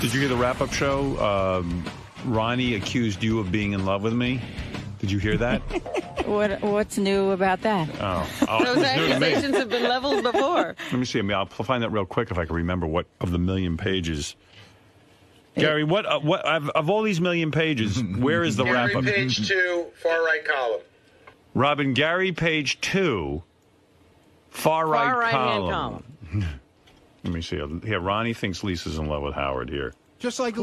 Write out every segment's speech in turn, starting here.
Did you hear the wrap-up show? Ronnie accused you of being in love with me. Did you hear that? What's new about that? Those accusations have been leveled before. Let me see. I'll find that real quick if I can remember what of the million pages. Gary, what of all these million pages, where is the wrap-up? Gary, page 2, far right column. Robin, Gary, page 2, far right-hand column. Let me see. Yeah, Ronnie thinks Lisa's in love with Howard here. Just like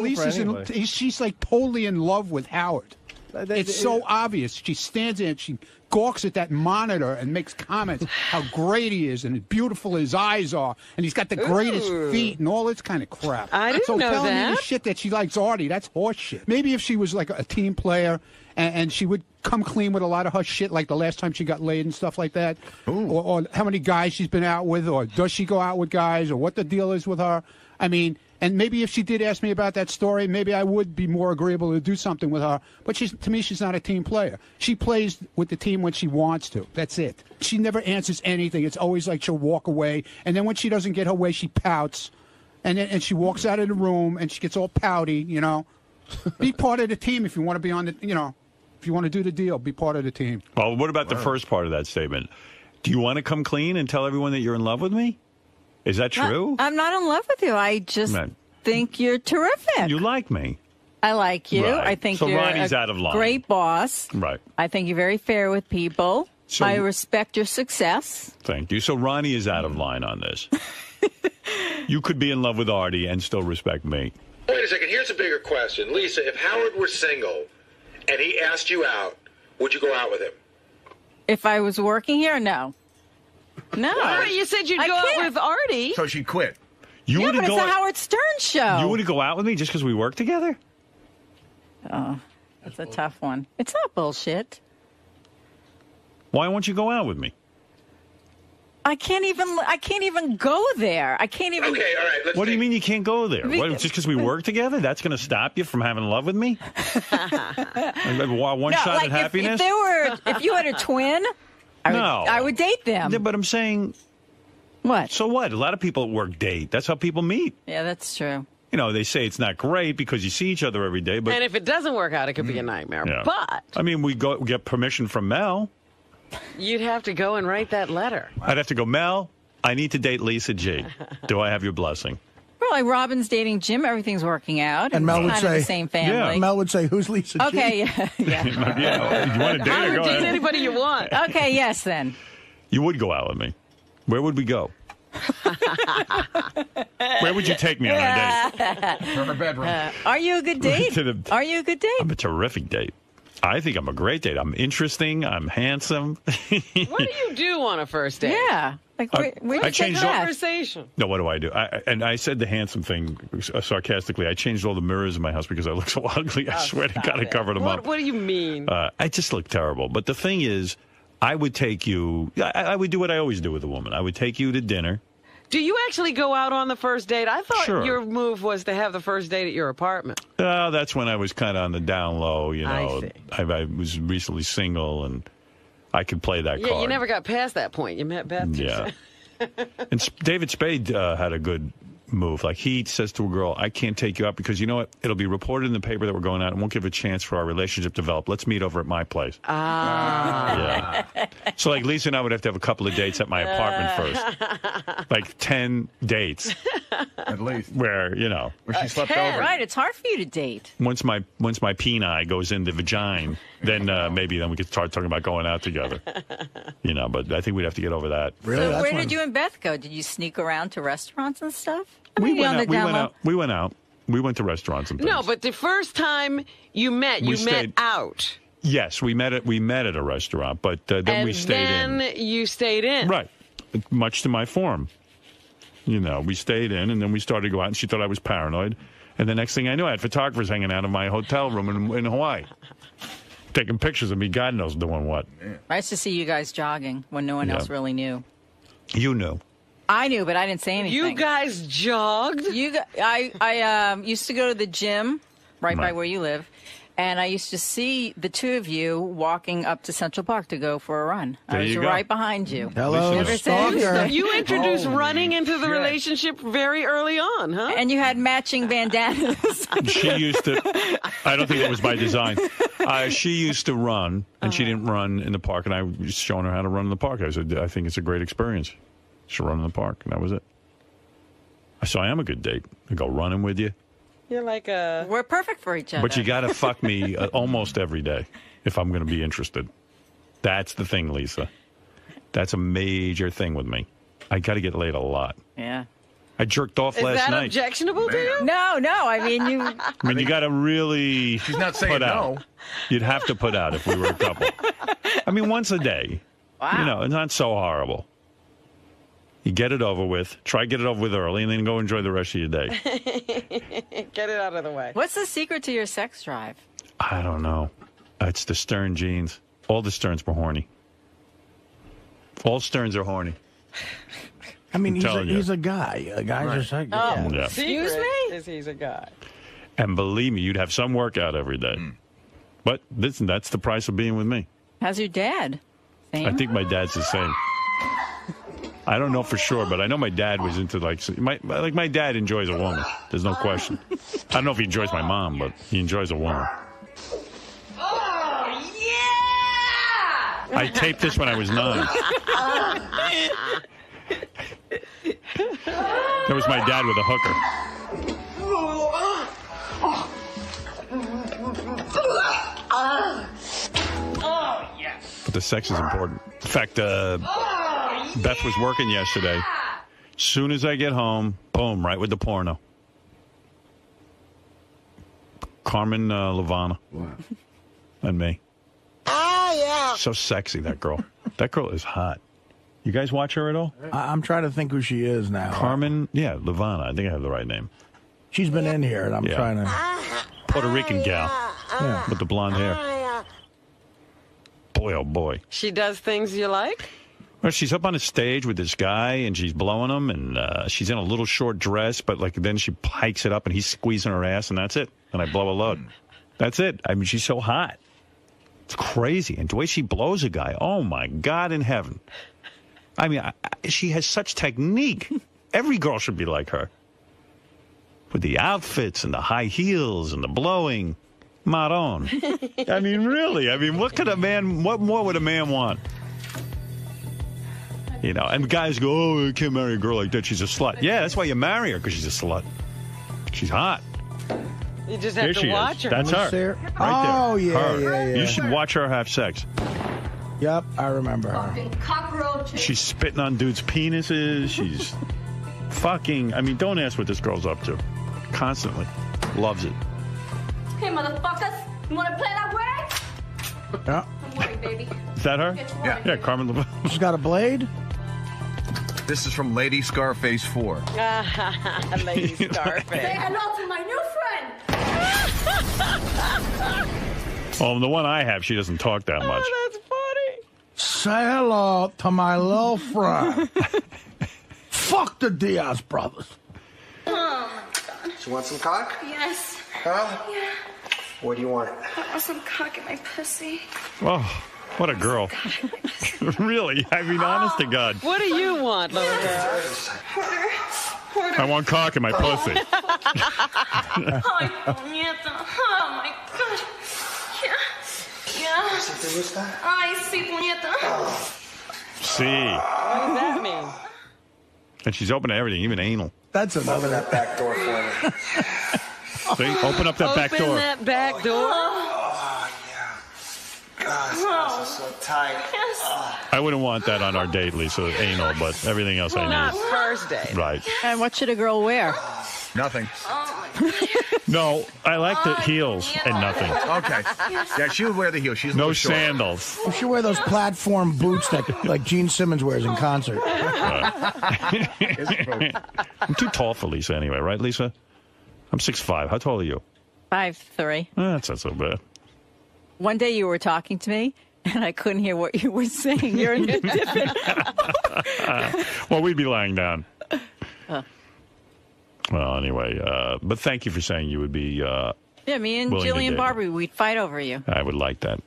she's like totally in love with Howard. It's so obvious. She stands there and she gawks at that monitor and makes comments how great he is and how beautiful his eyes are and he's got the greatest feet and all this kind of crap. I didn't know telling that. me the shit that she likes Artie, that's horse shit. Maybe if she was like a team player and she would come clean with a lot of her shit, like the last time she got laid and stuff like that, or how many guys she's been out with, or does she go out with guys, or what the deal is with her. I mean, and maybe if she did ask me about that story, maybe I would be more agreeable to do something with her. But to me, she's not a team player. She plays with the team when she wants to. That's it. She never answers anything. It's always like she'll walk away. And then when she doesn't get her way, she pouts. And she walks out of the room and she gets all pouty, you know. Be part of the team if you want to be on the, you know, if you want to do the deal, be part of the team. Well, what about the first part of that statement? Do you want to come clean and tell everyone that you're in love with me? Is that true? I'm not in love with you. I just think you're terrific. You like me. I like you. Right. I think so you're Ronnie's a out of line. Great boss. Right. I think you're very fair with people. So, I respect your success. Thank you. So Ronnie is out of line on this. You could be in love with Artie and still respect me. Wait a second. Here's a bigger question. Lisa, if Howard were single and he asked you out, would you go out with him? If I was working here, no. No. Well, you said you'd go out with Artie. So she quit. But it's a Howard Stern show. You would go out with me just because we work together? Oh, that's a tough one. It's not bullshit. Why won't you go out with me? I can't even go there. I can't even. Okay, all right. What do you mean you can't go there? What, just because we work together? That's going to stop you from having love with me? One shot at happiness? If you had a twin, I would date them. Yeah, but I'm saying. What? So what? A lot of people at work date. That's how people meet. Yeah, that's true. You know, they say it's not great because you see each other every day. But and if it doesn't work out, it could be a nightmare. Yeah. But I mean, we get permission from Mel. You'd have to go and write that letter. I'd have to go, Mel, I need to date Lisa G. Do I have your blessing? Well, like Robin's dating Jim, everything's working out. And Mel would say, the same family. Yeah. Mel would say, who's Lisa G? Okay, yeah. Yeah. You want to date I her? would Go date ahead. anybody you want. Okay, yes, then. You would go out with me. Where would we go? Where would you take me on a date? From her bedroom. Are you a good date? Are you a good date? I'm a terrific date. I think I'm a great date. I'm interesting. I'm handsome. What do you do on a first date? Yeah. Like, where do you take that? Conversation. No, what do I do? I said the handsome thing sarcastically. I changed all the mirrors in my house because I look so ugly. I swear to God, I covered them up. What do you mean? I just look terrible. But the thing is, I would take you. I would do what I always do with a woman. I would take you to dinner. Do you actually go out on the first date? I thought Sure. your move was to have the first date at your apartment. That's when I was kind of on the down low. You know, I see. I was recently single and I could play that card. Yeah, you never got past that point. You met Beth. Yeah. And David Spade had a good move. Like, he says to a girl, I can't take you out because, you know what, it'll be reported in the paper that we're going out and won't give a chance for our relationship to develop. Let's meet over at my place. Yeah. So, like, Lisa and I would have to have a couple of dates at my apartment first. Like 10 dates. At least. Where, you know. Where she slept 10, over. right, it's hard for you to date. Once my peni goes in the vagina, then maybe we could start talking about going out together. You know, but I think we'd have to get over that. Really? So That's where when- did you and Beth go? Did you sneak around to restaurants and stuff? We went out. We went to restaurants and things. No, but the first time you met, you met out. Yes, we met at a restaurant, but then we stayed in. And then you stayed in. Right. Much to my form. You know, we stayed in, and then we started to go out, and she thought I was paranoid. And the next thing I knew, I had photographers hanging out of my hotel room in Hawaii, taking pictures of me, God knows doing what. Nice to see you guys jogging when no one else really knew. You knew. I knew, but I didn't say anything. You guys jogged? I used to go to the gym right by where you live, And I used to see the two of you walking up to Central Park to go for a run. There I was you go. right behind you. Hello, Ever since. stalker. You introduced running into the relationship very early on, huh? And you had matching bandanas. She used to. I don't think that was by design. She used to run, and she didn't run in the park. And I was showing her how to run in the park. I said, I think it's a great experience. She'll run in the park, and that was it. So I am a good date. I go running with you. You're like a... We're perfect for each other. But you got to fuck me almost every day if I'm going to be interested. That's the thing, Lisa. That's a major thing with me. I got to get laid a lot. Yeah. I jerked off last Is that night. objectionable to you? No. I mean, you... I mean, you got to really She's not saying put out. no. You'd have to put out if we were a couple. I mean, once a day. Wow. You know, it's not so horrible. You get it over with. Try to get it over with early, and then go enjoy the rest of your day. Get it out of the way. What's the secret to your sex drive? I don't know. It's the Stern genes. All the Sterns were horny. All Sterns are horny. I mean, telling you. he's a guy. Guys are psychic. Oh, Yeah. Excuse secret me? is he's a guy. And believe me, you'd have some workout every day. But listen, that's the price of being with me. How's your dad? Same? I think my dad's the same. I don't know for sure, but I know my dad was into my dad enjoys a woman. There's no question. I don't know if he enjoys my mom, but he enjoys a woman. Oh, yeah! I taped this when I was 9. That was my dad with a hooker. Oh, yes. But the sex is important. In fact, Beth was working yesterday. Soon as I get home, boom, right with the porno. Carmen Lavana. And me. Oh, yeah. So sexy, that girl. That girl is hot. You guys watch her at all? I'm trying to think who she is now. Carmen, yeah, Lavana. I think I have the right name. She's been in here, and I'm Yeah. trying to... Puerto Rican gal Yeah. with the blonde hair. Boy, oh boy. She does things you like? Well, she's up on a stage with this guy, and she's blowing him, and she's in a little short dress, but like then she hikes it up, and he's squeezing her ass, and that's it. And I blow a load. That's it. I mean, she's so hot. It's crazy. And the way she blows a guy, oh, my God in heaven. I mean, she has such technique. Every girl should be like her. With the outfits and the high heels and the blowing. Maron. I mean, really. I mean, what more would a man want? You know, and guys go, oh, I can't marry a girl like that. She's a slut. Yeah, that's why you marry her, because she's a slut. She's hot. You just have There to she watch is. her. That's her. There? Right there. Oh, yeah, Her. yeah. You should watch her have sex. Yep, I remember her. Cockroach. She's spitting on dudes' penises. She's fucking. I mean, don't ask what this girl's up to. Constantly. Loves it. Hey, motherfuckers. You want to play that way? Yeah. Don't worry, baby. Is that her? Get to work. Yeah, Carmen Levine. She's got a blade? This is from Lady Scarface 4. Lady Say Scarface. hello to my new friend. Oh, the one I have, she doesn't talk that much. Oh, that's funny. Say hello to my little friend. Fuck the Diaz brothers. Oh, my God. You want some cock? Yes. Huh? Yeah. What do you want? I want some cock in my pussy. Oh, what a girl. Really? I mean, honest to God. What do you want, little girl? I want cock in my pussy. Ay, puñeta. Oh, my God. Yeah. Yeah. ¿Sí te gusta? Ay, sí, puñeta. See. What does that mean? And she's open to everything, even anal. That's Open another. that back door for me. See? Open up that back Open door. that back door. Oh, yeah. God, this house is so tight. Yes. I wouldn't want that on our date, Lisa, anal, but everything else I Not need. first date. Right. And what should a girl wear? Nothing. No, I like the heels and nothing. Okay. Yeah, she would wear the heel. She's a No little short. sandals. You should wear those platform boots that like Gene Simmons wears in concert. I'm too tall for Lisa anyway, right, Lisa? I'm 6'5". How tall are you? 5'3". That's not so bad. One day you were talking to me, and I couldn't hear what you were saying. You're in a different... Well, we'd be lying down. Well, anyway, but thank you for saying you would be Yeah, me and willing to Jillian date Barber, we'd fight over you. I would like that.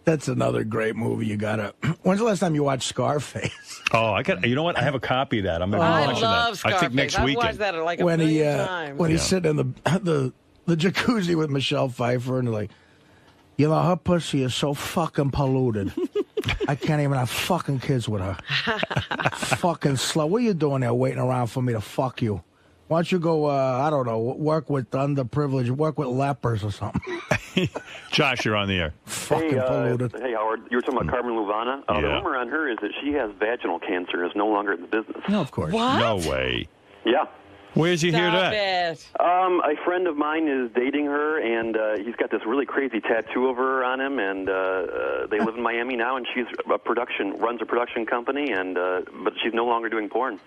That's another great movie. You gotta. When's the last time you watched Scarface? Oh, you know what? I have a copy of that. I'm going to be I watching love that. Scarface. I think next I've weekend. watched that like a When million times. when he's sitting in the jacuzzi with Michelle Pfeiffer, and they're like, you know, her pussy is so fucking polluted. I can't even have fucking kids with her. Fucking slow. What are you doing there waiting around for me to fuck you? Why don't you go, I don't know, work with underprivileged, work with lepers or something? Josh, you're on the air. Fucking polluted. Hey, Howard, you were talking about Carmen Luvana. The rumor on her is that she has vaginal cancer, is no longer in the business. No, of course. What? No way. Yeah. Where'd you hear that? It. A friend of mine is dating her, and he's got this really crazy tattoo of her on him, and they live in Miami now, and she's runs a production company, and but she's no longer doing porn.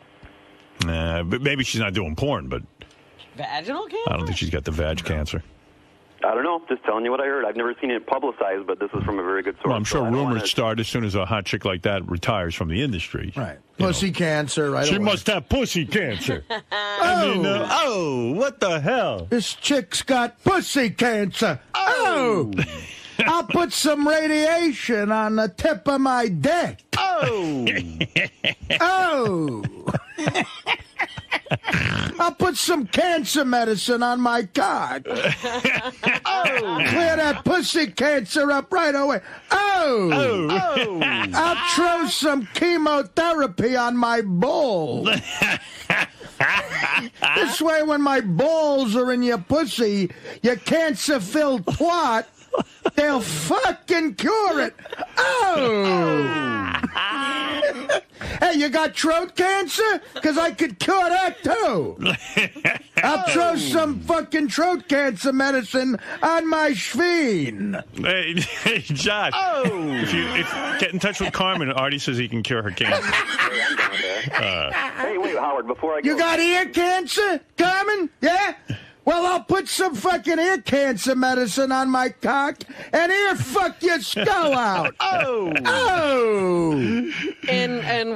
But maybe she's not doing porn, but Vaginal cancer? I don't think she's got the vag cancer. I don't know. Just telling you what I heard. I've never seen it publicized, but this is from a very good source. Well, I'm sure so rumors start as soon as a hot chick like that retires from the industry. Right. Pussy cancer, right? She must have pussy cancer. What the hell? This chick's got pussy cancer. Oh! I'll put some radiation on the tip of my dick. Oh! Oh! I'll put some cancer medicine on my cock. Oh! Clear that pussy cancer up right away. Oh! Oh! I'll throw some chemotherapy on my balls. This way, when my balls are in your pussy, your cancer-filled twat, they'll fucking cure it. Oh! Hey, you got throat cancer? Because I could cure that, too. I'll throw some fucking throat cancer medicine on my schveen. Hey, Josh. If get in touch with Carmen. Artie says he can cure her cancer. Hey, wait, Howard, before I go. You got ear cancer, Carmen? Yeah? Well, I'll put some fucking ear cancer medicine on my cock and ear fuck your skull out. Oh! Oh! In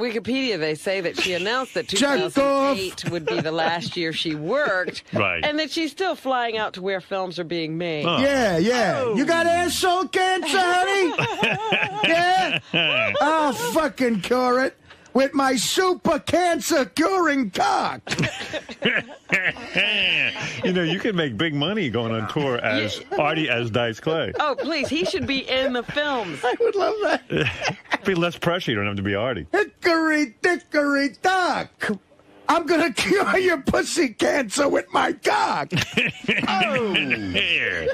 Wikipedia, they say that she announced that 2008 would be the last year she worked. Right. And that she's still flying out to where films are being made. Huh. Yeah, yeah. Oh. You got asshole cancer, honey? Yeah? I'll fucking cure it with my super cancer curing cock. You know, you can make big money going on tour as Artie as Dice Clay. Oh, please. He should be in the films. I would love that. Be less pressure. You don't have to be Artie. Hickory dickory dock. I'm going to cure your pussy cancer with my cock. Oh.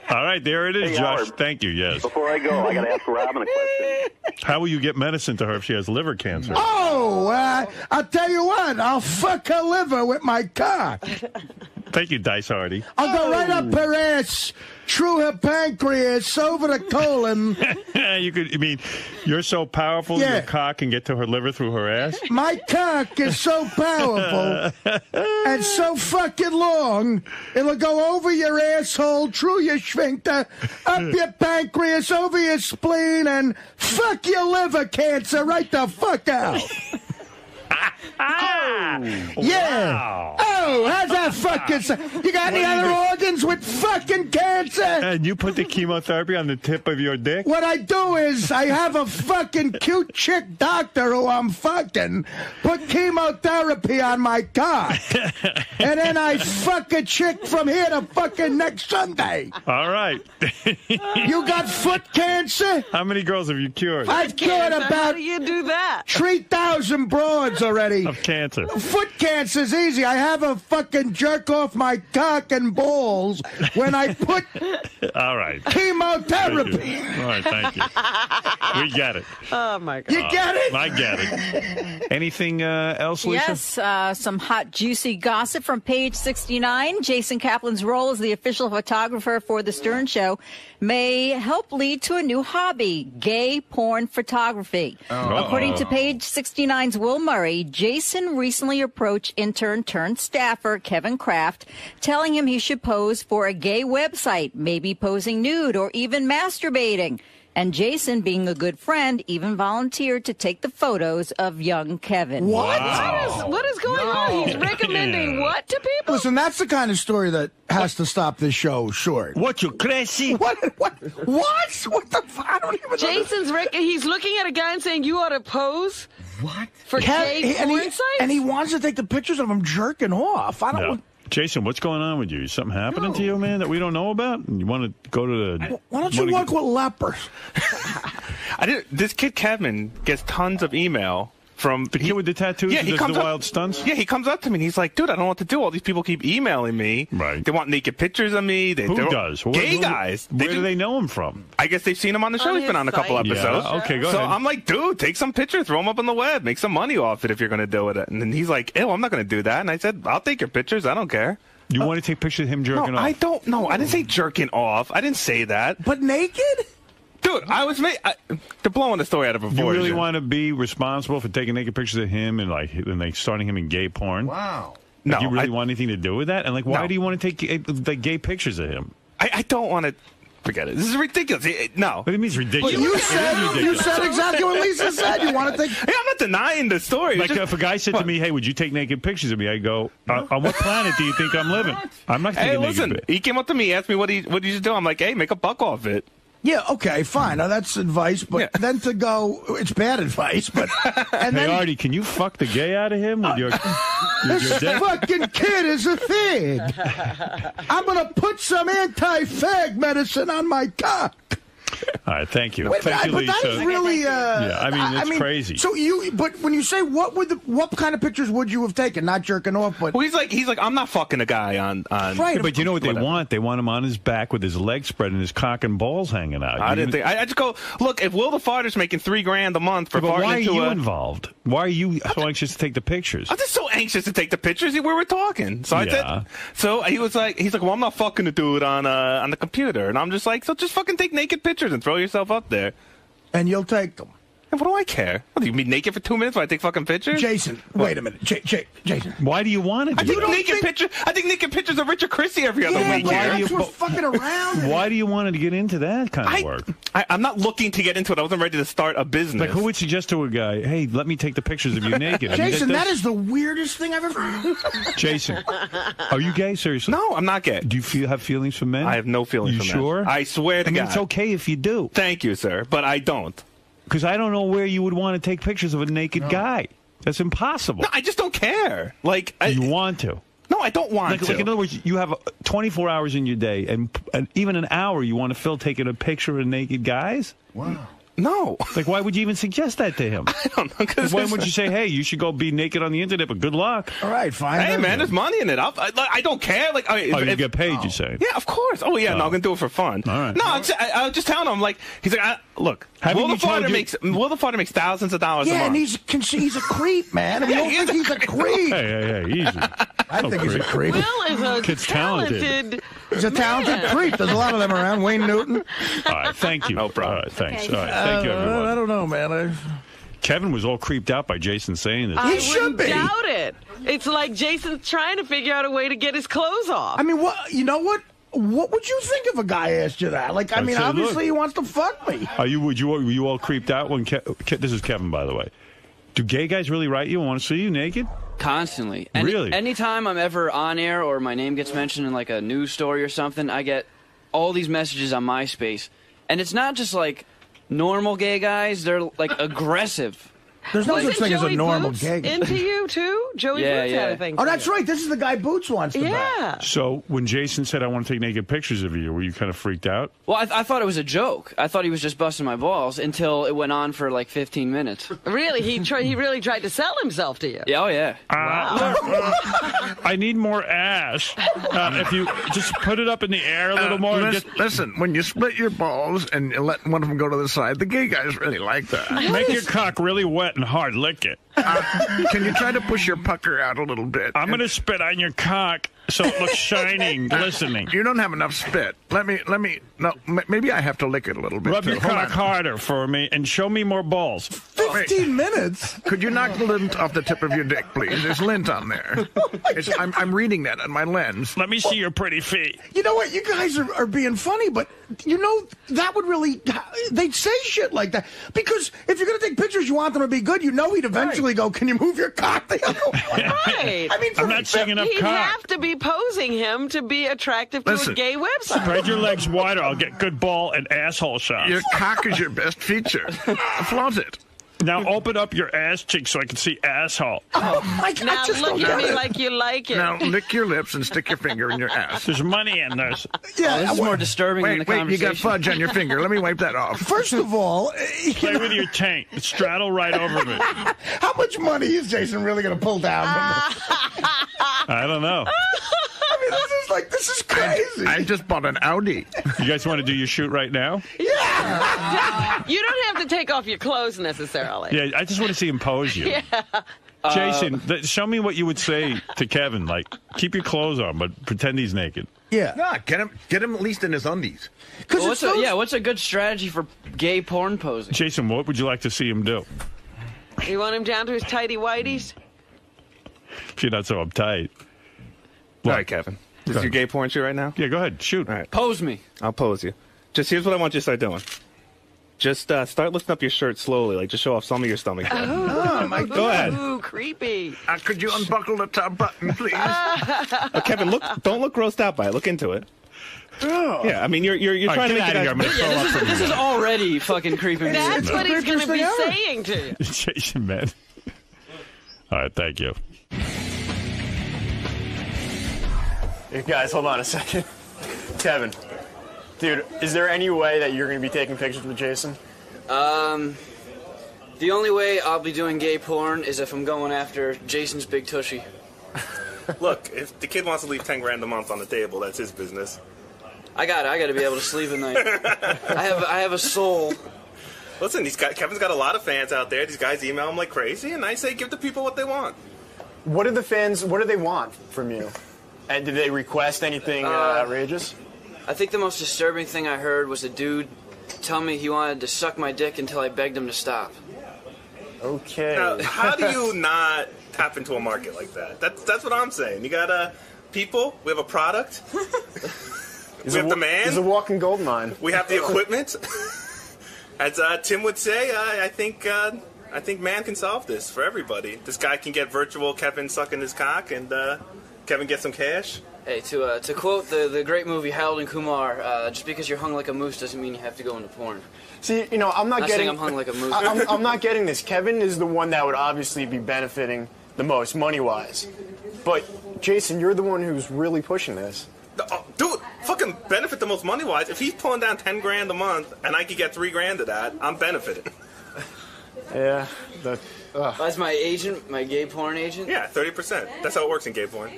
All right, there it is, Hey, Josh. Howard, Thank you, yes. Before I go, I got to ask Robin a question. How will you get medicine to her if she has liver cancer? Oh, I'll tell you what. I'll fuck her liver with my cock. Thank you, Dice Artie. I'll go right up her ass, through her pancreas, over the colon. You're so powerful, your cock can get to her liver through her ass? My cock is so powerful and so fucking long, it'll go over your asshole, through your sphincter, up your pancreas, over your spleen, and fuck your liver cancer right the fuck out. Yeah. Wow. Oh, how's that fucking... You got any other organs with fucking cancer? And you put the chemotherapy on the tip of your dick? What I do is I have a fucking cute chick doctor who I'm fucking put chemotherapy on my cock. And then I fuck a chick from here to fucking next Sunday. All right. You got foot cancer? How many girls have you cured? I've cured How about do you do that? 3,000 broads already. Of cancer. Foot cancer's easy. I have a fucking jerk off my cock and balls when I put All right. chemotherapy. All right, thank you. We get it. Oh, my God. You get it? I get it. Anything else, Lisa? Yes, some hot, juicy gossip from page 69. Jason Kaplan's role as the official photographer for The Stern Show may help lead to a new hobby, gay porn photography. According to page 69's Will Murray, Jason recently approached intern turned staffer Kevin Kraft, telling him he should pose for a gay website, maybe posing nude or even masturbating. And Jason, being a good friend, even volunteered to take the photos of young Kevin. What? Wow. What is going on? He's recommending what to people? Listen, that's the kind of story that has to stop this show short. What, you crazy? What? What the fuck? I don't even Jason's he's looking at a guy and saying, you ought to pose? What? For gay porn sites? And he wants to take the pictures of him jerking off. I don't want... Jason, what's going on with you? Is something happening to you, man, that we don't know about? You want to go to the... Why don't you work with lepers? This kid, Kevin, gets tons of email from... The kid with the tattoos and the wild stunts? Yeah, he comes up to me and he's like, dude, I don't know what to do. All these people keep emailing me. Right. They want naked pictures of me. Who does? Gay guys. Where do they know him from? I guess they've seen him on the show. He's been on a couple episodes. Yeah, okay, go ahead. So I'm like, dude, take some pictures, throw them up on the web, make some money off it if you're going to do it. And then he's like, ew, I'm not going to do that. And I said, I'll take your pictures. I don't care. You want to take pictures of him jerking off? I don't know. I didn't say jerking off. I didn't say that. But naked? Dude, they're blowing the story out of proportion. You really want to be responsible for taking naked pictures of him and starting him in gay porn? Wow. No. Do you really want anything to do with that? And why do you want to take gay pictures of him? I don't want to. Forget it. This is ridiculous. No. What do you mean it's ridiculous? You said exactly what Lisa said. You want to take... Hey, I'm not denying the story. Like if a guy said to me, hey, would you take naked pictures of me? I go, on what planet do you think I'm living? I'm not taking naked pictures. He came up to me, asked me what he should do. I'm like, hey, make a buck off it. Yeah, okay, fine. Now, that's advice, but then to go, it's bad advice, but... And hey, Artie, can you fuck the gay out of him with your This fucking kid is a fag. I'm going to put some anti-fag medicine on my cock. All right, thank you. Wait, thank you, but Lisa. that is really... yeah, I mean, it's crazy. So but when you say, what kind of pictures would you have taken? Not jerking off, but... Well, he's like, I'm not fucking a guy on... Right. Yeah, but you know what they want? They want him on his back with his legs spread and his cock and balls hanging out. I just go, look, if Will the Farter's making $3,000 a month for farting why are you involved? Why are you so anxious to take the pictures? I'm just so anxious to take the pictures. We were talking. So I said... So he's like, well, I'm not fucking a dude on the computer. And I'm just like, so just fucking take naked pictures and throw yourself up there. And you'll take them. And what do I care? What, do you mean naked for 2 minutes while I take fucking pictures? Jason, wait a minute. Jason. Why do you want to do that? I think naked pictures of Richard Christie every other week. We're fucking around. Why do you want to get into that kind of work? I'm not looking to get into it. I wasn't ready to start a business. Like, who would suggest to a guy, hey, let me take the pictures of you naked? Jason, that is the weirdest thing I've ever heard. Jason, are you gay? Seriously? No, I'm not gay. Do you have feelings for men? I have no feelings for men. You sure? I swear to God. It's okay if you do. Thank you, sir, but I don't. Because I don't know where you would want to take pictures of a naked guy. That's impossible. No, I just don't care. You want to. No, I don't want to. Like, in other words, you have 24 hours in your day, and even an hour you want to fill taking a picture of naked guys? Wow. No. Like, why would you even suggest that to him? I don't know. Why would you say, hey, you should go be naked on the internet, but good luck? All right, fine. Hey, man, there's money in it. I don't care. Like, you get paid, you say? Yeah, of course. Oh, yeah, no, I'm going to do it for fun. All right. No, I was just telling him, like, he's like, look, Will the Farter makes thousands of dollars a month. Yeah, and he's a creep, man. I mean, you don't think he's a creep. Hey, easy. I think he's a creep. Will is a Kid's talented... He's a talented creep. There's a lot of them around. Wayne Newton. All right, thank you. No problem. All right, thanks. All right, thank you, everyone. I don't know, man. Kevin was all creeped out by Jason saying this. He should be. I doubt it. It's like Jason's trying to figure out a way to get his clothes off. I mean, you know what? What would you think if a guy asked you that? Like, I mean, obviously he wants to fuck me. Were you all creeped out when this is Kevin, by the way? Do gay guys really write you and want to see you naked? Constantly. Really? Anytime I'm ever on air or my name gets mentioned in like a news story or something, I get all these messages on MySpace. And it's not just like normal gay guys, they're like aggressive. There's no such thing as a normal Boots gay. Into you too? Joey Boots had a thing. Oh, that's right. This is the guy Boots wants to Yeah. So when Jason said, I want to take naked pictures of you, were you kind of freaked out? Well, I thought it was a joke. I thought he was just busting my balls until it went on for like 15 minutes. Really? He really tried to sell himself to you? Yeah, oh, yeah. I need more ass. If you just put it up in the air a little more. Listen, when you split your balls and you let one of them go to the side, the gay guys really like that. Make your cock really wet and hard. Lick it. Can you try to push your pucker out a little bit? I'm going to spit on your cock so it looks shining, glistening. You don't have enough spit. Maybe I have to lick it a little bit. Rub your cock harder for me and show me more balls. 15 minutes? Could you knock the lint off the tip of your dick, please? There's lint on there. I'm reading that on my lens. Let me see your pretty feet. You know what? You guys are being funny, but you know, that would really... They'd say shit like that. Because if you're going to take pictures, you want them to be good. You know he'd eventually go, can you move your cock? Right. I mean, I'm not seeing enough He'd cock. have to be posing him to be attractive to a gay website. Spread your legs wider. I'll get good ball and asshole shots. Your cock is your best feature. Flaunt it. Now open up your ass cheek so I can see asshole. Oh my God! Now look at me like you like it. Now lick your lips and stick your finger in your ass. There's money in this. Yeah, this is more disturbing than the Wait, you conversation. got fudge on your finger. Let me wipe that off. First of all, Play with your taint. Straddle right over me. how much money is Jason really going to pull down from this? I don't know. I mean, this is crazy. I just bought an Audi. You guys want to do your shoot right now? Yeah. You don't have to take off your clothes necessarily. Yeah, I just want to see him pose you. Yeah. Jason, show me what you would say to Kevin. Like, keep your clothes on, but pretend he's naked. Yeah. Nah, get him at least in his undies. Well, what's a good strategy for gay porn posing? Jason, what would you like to see him do? You want him down to his tighty whities? If you're not so uptight. All right, Kevin. This is your gay porn shoot right now? Yeah, go ahead. Shoot. All right. Pose me. I'll pose you. Just here's what I want you to start doing. Just start lifting up your shirt slowly, like just show off some of your stomach. Oh my God. Go ahead. Ooh, creepy. Could you unbuckle the top button, please? Kevin, don't look grossed out by it. Look into it. Oh. Yeah, I mean you're All trying right, to make get it. out of here. I'm gonna throw up from This is already fucking creeping me. That's what he's going to be ever. saying to you. Jason, man. All right, thank you. Hey guys, hold on a second. Kevin, dude, is there any way that you're going to be taking pictures with Jason? The only way I'll be doing gay porn is if I'm going after Jason's big tushy. Look, if the kid wants to leave $10,000 a month on the table, that's his business. I got to be able to sleep at night. I have a soul. Listen, Kevin's got a lot of fans out there. These guys email him like crazy, and I say give the people what they want. What do the fans, what do they want from you? And did they request anything outrageous? I think the most disturbing thing I heard was a dude tell me he wanted to suck my dick until I begged him to stop. Okay. Now, how do you not tap into a market like that? That's what I'm saying. You got people, we have a product, we have demand. He's a walking gold mine. We have the equipment. As Tim would say, I think man can solve this for everybody. This guy can get virtual Kevin sucking his cock, and Kevin gets some cash. Hey, to quote the great movie Harold and Kumar, just because you're hung like a moose doesn't mean you have to go into porn. See, you know, I'm not getting. saying I'm hung like a moose. I'm not getting this. Kevin is the one that would obviously be benefiting the most money-wise, but Jason, you're the one who's really pushing this. Dude, fucking benefit the most money-wise. If he's pulling down $10,000 a month and I could get $3,000 of that, I'm benefiting. Yeah. That's my agent, my gay porn agent? Yeah, 30%. That's how it works in gay porn.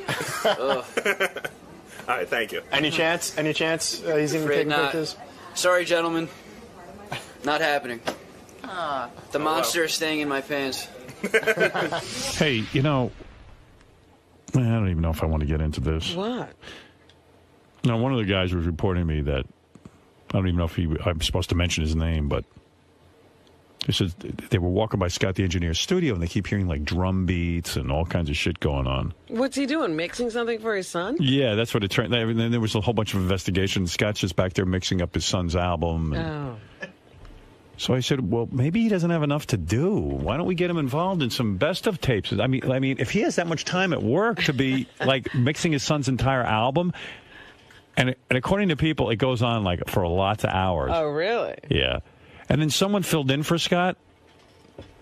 All right, thank you. Any chance he's even taking not. pictures? Sorry, gentlemen. Not happening. The monster is staying in my pants. Hey, you know, I don't even know if I want to get into this. What? No, one of the guys was reporting to me that, I don't even know if I'm supposed to mention his name, but he said they were walking by Scott the Engineer's studio and they keep hearing like drum beats and all kinds of shit going on. What's he doing? Mixing something for his son? Yeah, that's what it turned. And then there was a whole bunch of investigations. Scott's just back there mixing up his son's album. And so I said, well, maybe he doesn't have enough to do. Why don't we get him involved in some best of tapes? I mean, if he has that much time at work to be like mixing his son's entire album, and according to people, it goes on like for lots of hours. Oh, really? Yeah. And then someone filled in for Scott.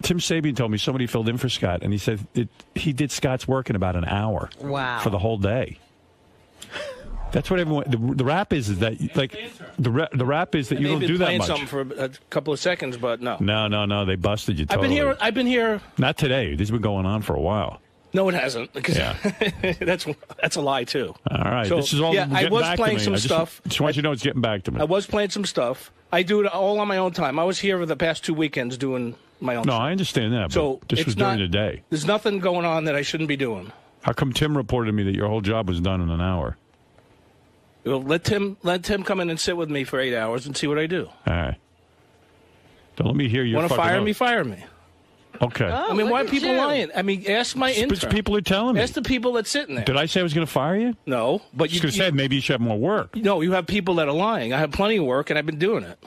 Tim Sabian told me somebody filled in for Scott, and he said he did Scott's work in about an hour. Wow. For the whole day. That's what everyone. The rap is that like the rap is that you don't do that much. Something for a couple of seconds, but no. No. They busted you. Totally. I've been here. Not today. This has been going on for a while. No, it hasn't. Because yeah. that's a lie too. All right. So, this is all. Yeah, I was playing some stuff. Just want you to know it's getting back to me. I was playing some stuff. I do it all on my own time. I was here for the past 2 weekends doing my own. No, stuff. I understand that. So but this was during the day. There's nothing going on that I shouldn't be doing. How come Tim reported to me that your whole job was done in an hour? Well, let Tim come in and sit with me for 8 hours and see what I do. All right. Don't let me hear you. Want to fire me? Fire me. Okay. I mean, why are people lying? I mean, ask my intern. People are telling me. Ask the people that's sitting there. Did I say I was going to fire you? No, but you could say maybe you should have more work. No, you have people that are lying. I have plenty of work, and I've been doing it.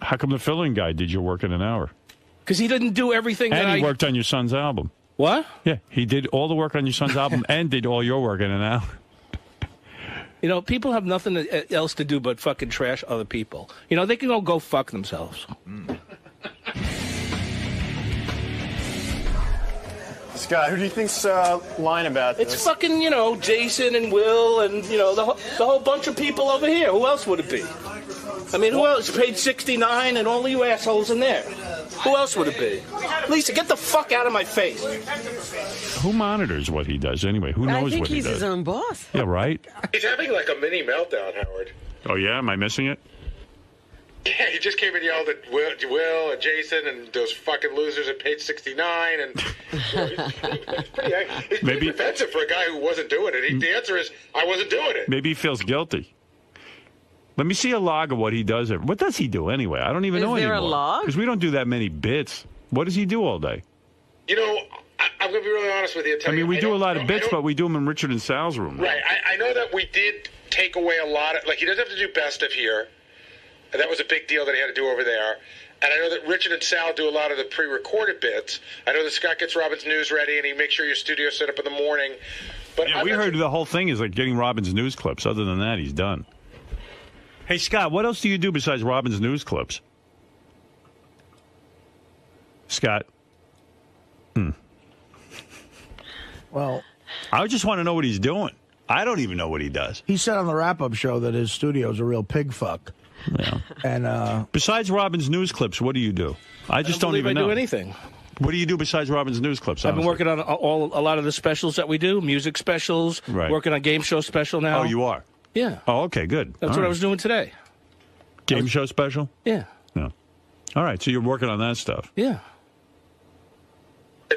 How come the filling guy did your work in an hour? Because he didn't do everything and he worked on your son's album. What? Yeah, he did all the work on your son's album and did all your work in an hour. You know, people have nothing else to do but fucking trash other people. You know, they can all go fuck themselves. Scott, who do you think's lying about this? It's fucking, you know, Jason and Will and, you know, the whole bunch of people over here. Who else would it be? I mean, who else? Page 69 and all you assholes in there. Who else would it be? Lisa, get the fuck out of my face. Who monitors what he does anyway? Who knows what he does? I think he's his own boss. Yeah, right? He's having like a mini meltdown, Howard. Oh, yeah? Am I missing it? Yeah, he just came and yelled at Will and Jason and those fucking losers at page 69. And he's pretty defensive for a guy who wasn't doing it. The answer is, I wasn't doing it. Maybe he feels guilty. Let me see a log of what he does. What does he do anyway? I don't even know anymore. Is there a log? Because we don't do that many bits. What does he do all day? You know, I'm going to be really honest with you. I mean, we do a lot of bits, but we do them in Richard and Sal's room. Right. I know that we did take away a lot of, like, he doesn't have to do best of here. And that was a big deal that he had to do over there. And I know that Richard and Sal do a lot of the pre-recorded bits. I know that Scott gets Robin's news ready, and he makes sure your studio's set up in the morning. But yeah, we heard the whole thing is like getting Robin's news clips. Other than that, he's done. Hey, Scott, what else do you do besides Robin's news clips? Scott? Well, I just want to know what he's doing. I don't even know what he does. He said on the wrap-up show that his studio's a real pig fuck. Yeah. And besides Robin's news clips, what do you do? I just don't even know. I do anything. What do you do besides Robin's news clips? I've been working on a lot of the specials that we do, music specials. Right. Working on game show special now. Oh, you are? Yeah. Oh, okay, good. That's what I was doing today. Game show special? Yeah. No. All right, so you're working on that stuff. Yeah.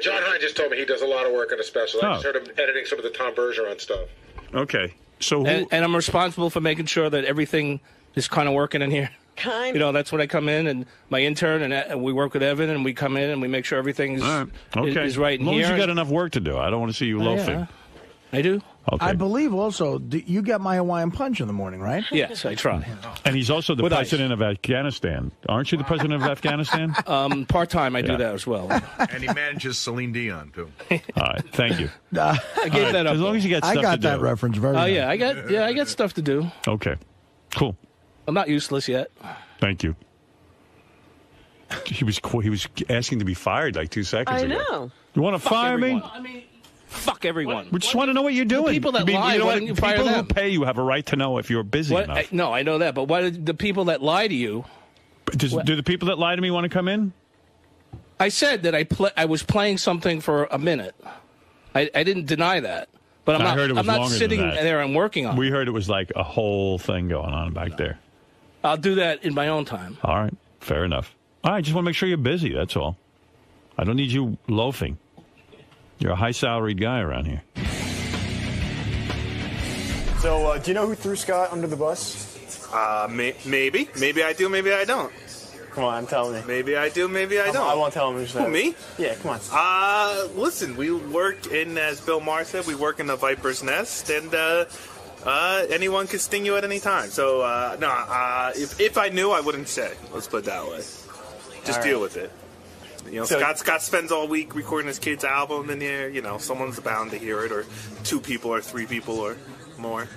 John Hine just told me he does a lot of work on a special. I just heard him editing some of the Tom Bergeron stuff. Okay. So and I'm responsible for making sure that everything is kind of working in here. Kind. You know, that's when I come in, and my intern, and we work with Evan, and we come in, and we make sure everything's is right in here. As long here. as you got enough work to do. I don't want to see you loafing. Yeah. I do. Okay. I believe also you get my Hawaiian punch in the morning, right? Yes, I try. And he's also the president of Afghanistan. Aren't you the president of Afghanistan? Part-time, I do that as well. And he manages Celine Dion, too. All right, thank you. I gave that up. As long as you got stuff to do. I got that reference very well. well. Yeah, I got stuff to do. Okay, cool. I'm not useless yet. Thank you. He was asking to be fired like 2 seconds ago. I know. You want to fire me? I mean, fuck everyone. We just want to know what you're doing. The people that lie, why don't you fire people them? who pay you have a right to know if you're busy enough. No, I know that, but why did the people that lie to you? Do the people that lie to me want to come in? I said that I was playing something for a minute. I didn't deny that, but I'm not sitting there and working on it. We heard it was like a whole thing going on back there. I'll do that in my own time. All right, fair enough. All right, just want to make sure you're busy, that's all. I don't need you loafing. You're a high-salaried guy around here. So, do you know who threw Scott under the bus? Maybe. Maybe I do, maybe I don't. Come on, tell me. Maybe I do, maybe I don't. I won't tell him who's that. Who, me? Yeah, come on. Listen, we work in, as Bill Maher said, we work in the Viper's Nest, and anyone can sting you at any time. So, if I knew, I wouldn't say. Let's put it that way. Just deal with it. You know, Scott spends all week recording his kid's album in here. You know, someone's bound to hear it, or 2 people, or 3 people, or more.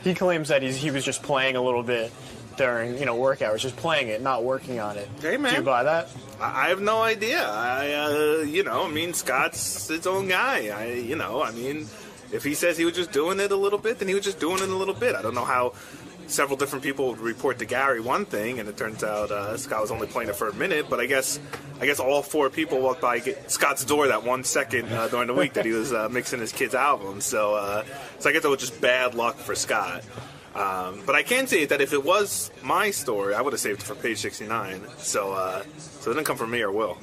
He claims that he was just playing a little bit during, work hours, just playing it, not working on it. Hey, man. Do you buy that? I have no idea. Scott's his own guy. If he says he was just doing it a little bit, then he was just doing it a little bit. I don't know how several different people would report to Gary one thing, and it turns out Scott was only playing it for a minute. But I guess all 4 people walked by Scott's door that 1 second during the week that he was mixing his kid's album. So I guess it was just bad luck for Scott. But I can say that if it was my story, I would have saved it for page 69. So it didn't come from me or Will.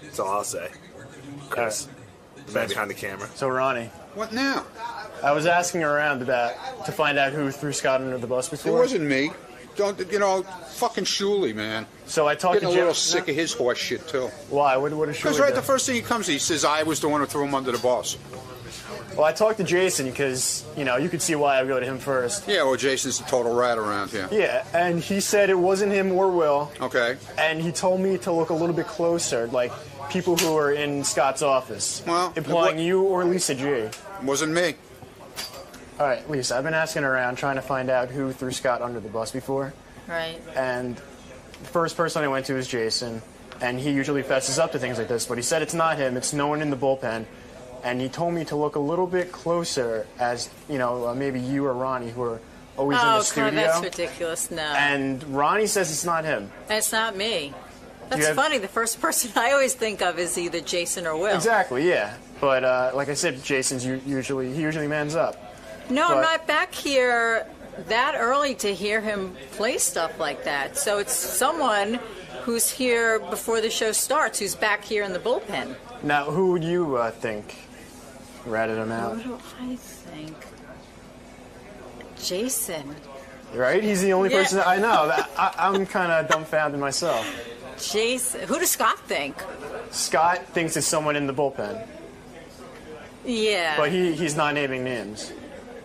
That's all I'll say. Chris, the man behind the camera. So Ronnie. What now? I was asking around to find out who threw Scott under the bus before. It wasn't me. don't, fucking Shuley, man. So I talked Getting to a little Jim. sick of his horse shit, too. Why? What is Shuley? Because right the first thing he comes, he says, I was the one who threw him under the bus. Well, I talked to Jason because, you could see why I would go to him first. Yeah, well, Jason's a total rat around here. Yeah, and he said it wasn't him or Will. Okay. And he told me to look a little bit closer, like people who are in Scott's office. Well, implying you or Lisa G. It wasn't me. All right, Lisa, I've been asking around trying to find out who threw Scott under the bus before. Right. And the first person I went to was Jason, and he usually fesses up to things like this, but he said it's not him, it's no one in the bullpen. And he told me to look a little bit closer as, maybe you or Ronnie, who are always in the studio. Oh, that's ridiculous. No. And Ronnie says it's not him. It's not me. That's funny. The first person I always think of is either Jason or Will. Exactly, yeah. But like I said, Jason's usually mans up. No, I'm not back here that early to hear him play stuff like that. So it's someone who's here before the show starts, who's back here in the bullpen. Now, who would you think ratted him out? Who do I think? Jason. Right? He's the only person I know. I'm kind of dumbfounded myself. Jason. Who does Scott think? Scott thinks it's someone in the bullpen. Yeah. But he's not naming names.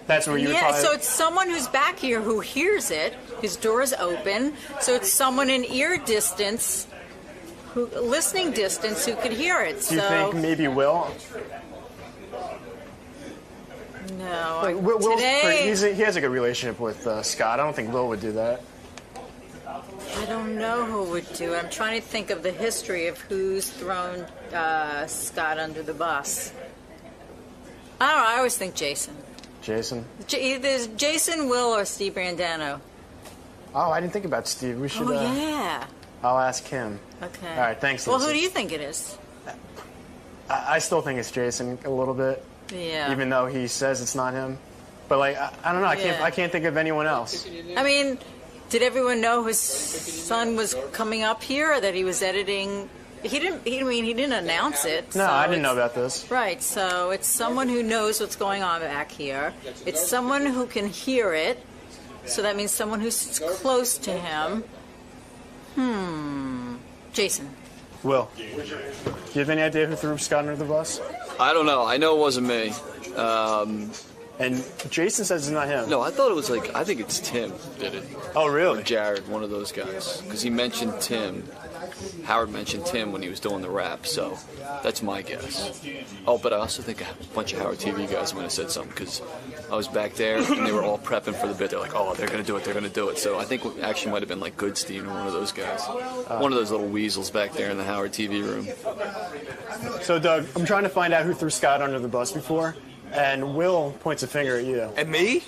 That's where you would probably... so it's someone who's back here who hears it. His door is open. So it's someone in ear distance, listening distance, who could hear it. Do you think maybe Will? No. Like, he has a good relationship with Scott. I don't think Will would do that. I don't know who would do it. I'm trying to think of the history of who's thrown Scott under the bus. I don't know. I always think Jason. Jason? Either Jason, Will, or Steve Brandano. Oh, I didn't think about Steve. We should... Oh, yeah. I'll ask him. Okay. All right, thanks, Well, Lisa. who do you think it is? I still think it's Jason a little bit. Yeah. Even though he says it's not him. But, like, I don't know. I can't think of anyone else. I mean, did everyone know his son was coming up here, or that he was editing? He didn't announce it. No, so I didn't know about this. Right, so it's someone who knows what's going on back here. It's someone who can hear it, so that means someone who's close to him. Jason. Will, do you have any idea who threw Scott under the bus? I don't know. I know it wasn't me. And Jason says it's not him. No, I thought it was I think it's Tim did it. Oh, really? Or Jared, one of those guys. Because he mentioned Tim. Howard mentioned Tim when he was doing the rap, so that's my guess. Oh, but I also think a bunch of Howard TV guys might have said something, because I was back there and they were all prepping for the bit. They're like, oh, they're going to do it, they're going to do it. So I think it actually might have been like Goodstein or one of those guys. One of those little weasels back there in the Howard TV room. So, Doug, I'm trying to find out who threw Scott under the bus before, and Will points a finger at you. At me?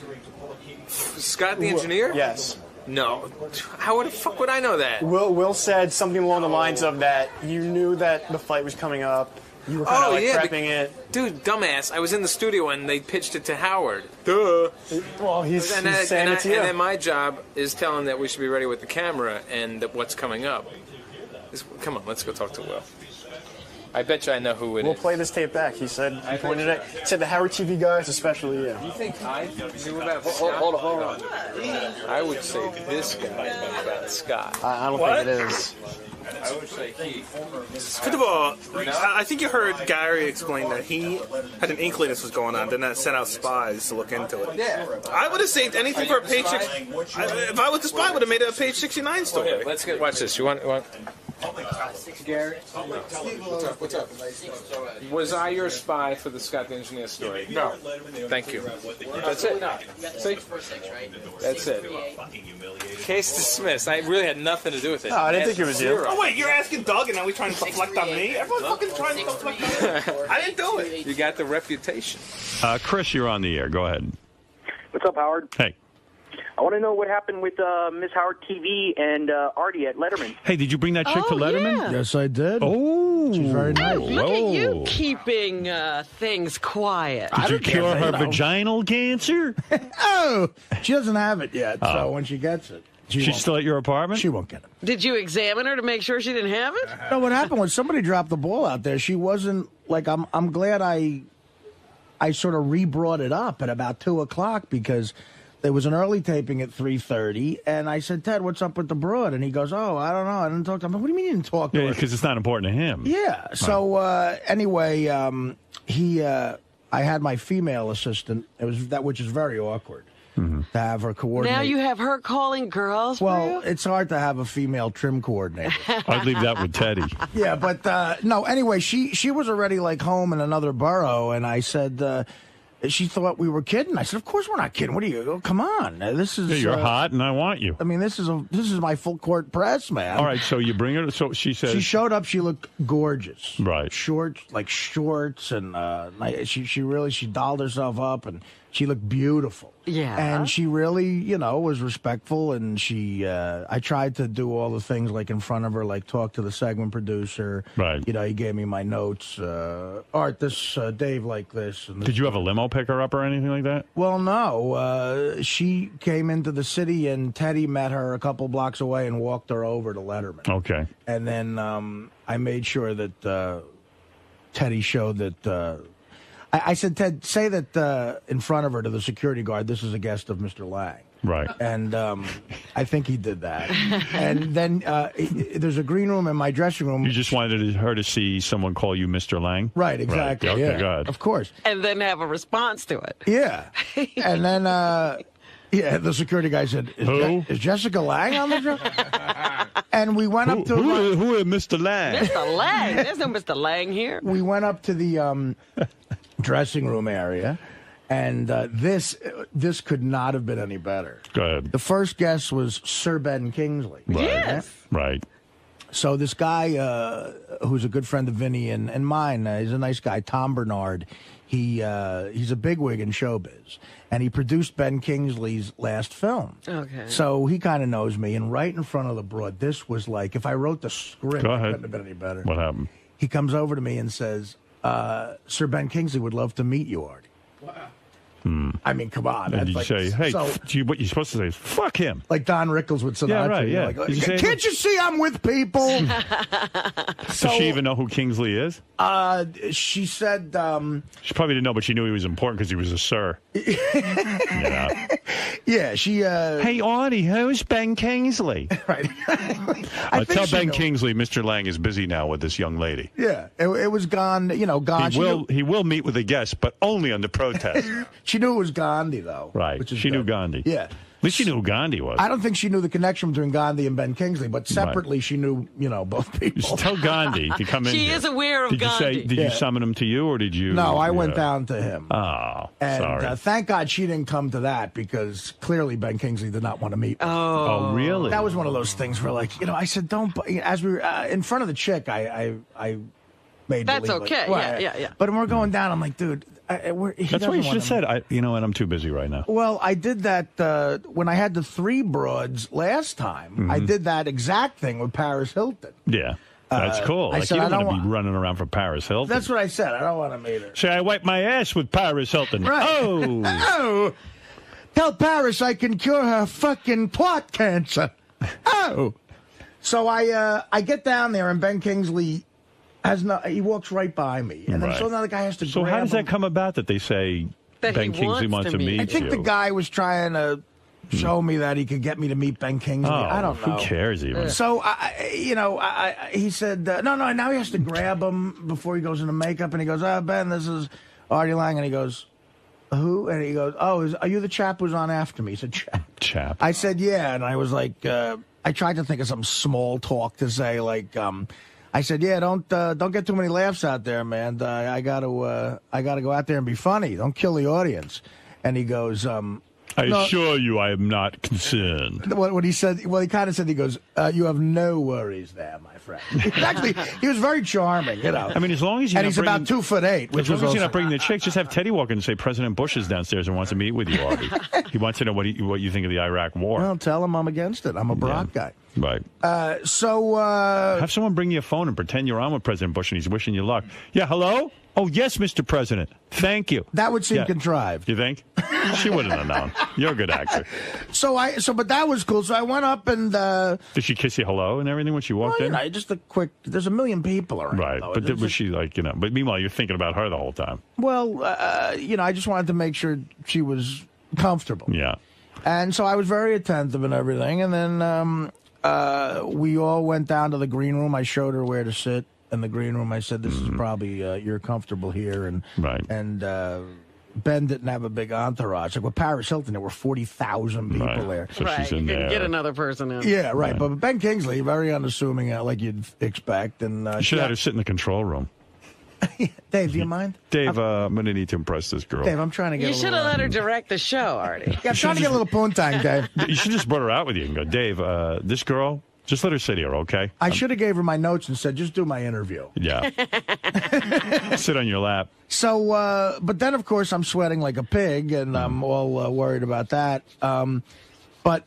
Scott the engineer? Yes. No. How the fuck would I know that? Will said something along the lines of that you knew that the fight was coming up. You were kind of prepping it. Dude, dumbass. I was in the studio and they pitched it to Howard. Duh. Well, he's saying it to you. And then my job is telling that we should be ready with the camera and that what's coming up. Come on, let's go talk to Will. I bet you I know who it is. We'll play this tape back. He said, he pointed it. He said the Howard TV guys, especially you. You think I knew about Scott? Hold on. I would say this guy knew about Scott. I don't think it is. I would say he. First of all, I think you heard Gary explain that he had an inkling this was going on, then that sent out spies to look into it. Yeah. I would have saved anything for a page 6. If I was the spy, I would have made it a page 69 story. Okay, let's watch this. You want? Gary? What's up? Was I your spy for the Scott the Engineer story? No. Thank you. That's it. See? That's it. Case dismissed. I really had nothing to do with it. No, I didn't think it was you. Oh, wait, you're asking Doug and now we're trying to deflect on me? Everyone's fucking trying to deflect on me. I didn't do it. You got the reputation. Chris, you're on the air. Go ahead. What's up, Howard? Hey. I want to know what happened with Miss Howard TV and Artie at Letterman. Hey, did you bring that chick to Letterman? Yeah. Yes, I did. Oh. She's very nice. Look at you keeping things quiet. Did you cure her vaginal cancer? Oh, she doesn't have it yet, so when she gets it. She's still at your apartment? She won't get it. Did you examine her to make sure she didn't have it? No, what happened was somebody dropped the ball out there. She wasn't, like, I'm glad I sort of re-brought it up at about 2 o'clock because there was an early taping at 3:30, and I said, Ted, what's up with the broad? And he goes, oh, I don't know. I didn't talk to him. What do you mean you didn't talk to her? Yeah, because it's not important to him. Yeah. So anyway, I had my female assistant. It was that, which is very awkward to have her coordinate. Now you have her calling girls. Well, it's hard to have a female trim coordinator. I'd leave that with Teddy. Yeah, but no. Anyway, she was already like home in another borough, and I said. She thought we were kidding. I said, "Of course we're not kidding. What are you? Oh, come on, this is you're hot, and I want you. I mean, this is my full court press, man." All right, so you bring her. So she says she showed up. She looked gorgeous. Right, shorts and she dolled herself up, and she looked beautiful. Yeah, and she really, was respectful, and she. I tried to do all the things like in front of her, like talk to the segment producer. Right. He gave me my notes. Art, this Dave like this. And this. Did you have a limo pick her up or anything like that? Well, no. She came into the city, and Teddy met her a couple blocks away and walked her over to Letterman. Okay. And then I made sure that Teddy showed that. I said, Ted, say that in front of her to the security guard, this is a guest of Mr. Lang. Right. And I think he did that. And then there's a green room in my dressing room. You just wanted her to see someone call you Mr. Lang? Right, exactly. Right. Okay, yeah. good. Of course. And then have a response to it. Yeah. And then, the security guy said, is Jessica Lang on the show? And we went up to... Who is Mr. Lang? Mr. Lang? There's no Mr. Lang here. We went up to the dressing room area, and this could not have been any better. Go ahead. The first guest was Sir Ben Kingsley. Right. Yes. Right. So this guy, who's a good friend of Vinny and mine, he's a nice guy, Tom Bernard. He's a bigwig in showbiz, and he produced Ben Kingsley's last film. Okay. So he kind of knows me, and right in front of the broad, this was like, if I wrote the script, it couldn't have been any better. What happened? He comes over to me and says, Sir Ben Kingsley would love to meet you, Artie. Wow. I mean, come on. And did you like, say, hey, so, what you're supposed to say is, fuck him. Like Don Rickles with Sinatra. Yeah, right, yeah. Like, Did you say, can't you see I'm with people? Does she even know who Kingsley is? She said... she probably didn't know, but she knew he was important because he was a sir. Yeah, she... Hey, Artie, who's Ben Kingsley? Right. Tell Ben Kingsley Mr. Lang is busy now with this young lady. Yeah, it was Gandhi, Gandhi. He will meet with a guest, but only under protest. She knew it was Gandhi, though. Right. Which is she good. knew Gandhi. Yeah. At least she knew who Gandhi was. I don't think she knew the connection between Gandhi and Ben Kingsley, but separately she knew, both people. Just tell Gandhi to come in. She here. is aware of Gandhi. Did you summon him to you, or did you? No, I went down to him. Oh, and, sorry. Thank God she didn't come to that, because clearly Ben Kingsley did not want to meet me. Oh, really? That was one of those things where, like, I said, don't. As we were in front of the chick, I made. That's believe okay. It. Well, Yeah. But when we're going down, I'm like, dude. That's what you should have said. You know what? I'm too busy right now. Well, I did that when I had the 3 broads last time. Mm-hmm. I did that exact thing with Paris Hilton. Yeah. That's cool. I said, you don't want to be running around for Paris Hilton. That's what I said. I don't want to meet her. Say, I wiped my ass with Paris Hilton. Right. Oh. Oh. Tell Paris I can cure her fucking twat cancer. Oh. So I get down there, and Ben Kingsley he walks right by me. And then so now the guy has to So grab how does him. that come about that they say that Ben Kingsley wants to meet you? I think the guy was trying to show me that he could get me to meet Ben Kingsley. Oh, I don't know. Who cares even? So, he said, no, now he has to grab him before he goes into makeup. And he goes, Ben, this is Artie Lang. And he goes, who? And he goes, are you the chap who's on after me? He said, chap. I said, yeah. And I was like, I tried to think of some small talk to say, like, I said, yeah, don't get too many laughs out there, man. I got to go out there and be funny. Don't kill the audience. And he goes, I assure you I am not concerned. What he said, well, he kind of said, he goes, you have no worries there, my friend. Actually, he was very charming, I mean, as long as you're and he's about 2'8", which as long was as you're not bringing the chicks, just have Teddy walk in and say, President Bush is downstairs and wants to meet with you, Artie. He wants to know what you think of the Iraq War. Well, tell him I'm against it. I'm a Barack guy. Right. Have someone bring you a phone and pretend you're on with President Bush and he's wishing you luck. Yeah, hello? Oh, yes, Mr. President. Thank you. That would seem contrived. You think? She wouldn't have known. You're a good actor. But that was cool. So I went up and... Did she kiss you hello and everything when she walked in? Just a quick... There's a million people around. Right. Though. But was she like, but meanwhile, you're thinking about her the whole time. Well, I just wanted to make sure she was comfortable. Yeah. And so I was very attentive and everything. And then we all went down to the green room. I showed her where to sit in the green room. I said, this is probably, you're comfortable here. And, Ben didn't have a big entourage. Like with Paris Hilton, there were 40,000 people there. So she's in you there. couldn't get another person in. Yeah, right. But Ben Kingsley, very unassuming, like you'd expect. And you should have had her sit in the control room. Dave, do you mind? Dave, I'm going to need to impress this girl. Dave, I'm trying to get You should have let her direct the show, Artie. Yeah, I'm trying to get a little poontang, Dave. You should just brought her out with you and go, Dave, this girl, just let her sit here, okay? I should have gave her my notes and said, just do my interview. Yeah. Sit on your lap. So, but then, of course, I'm sweating like a pig, and I'm all worried about that. But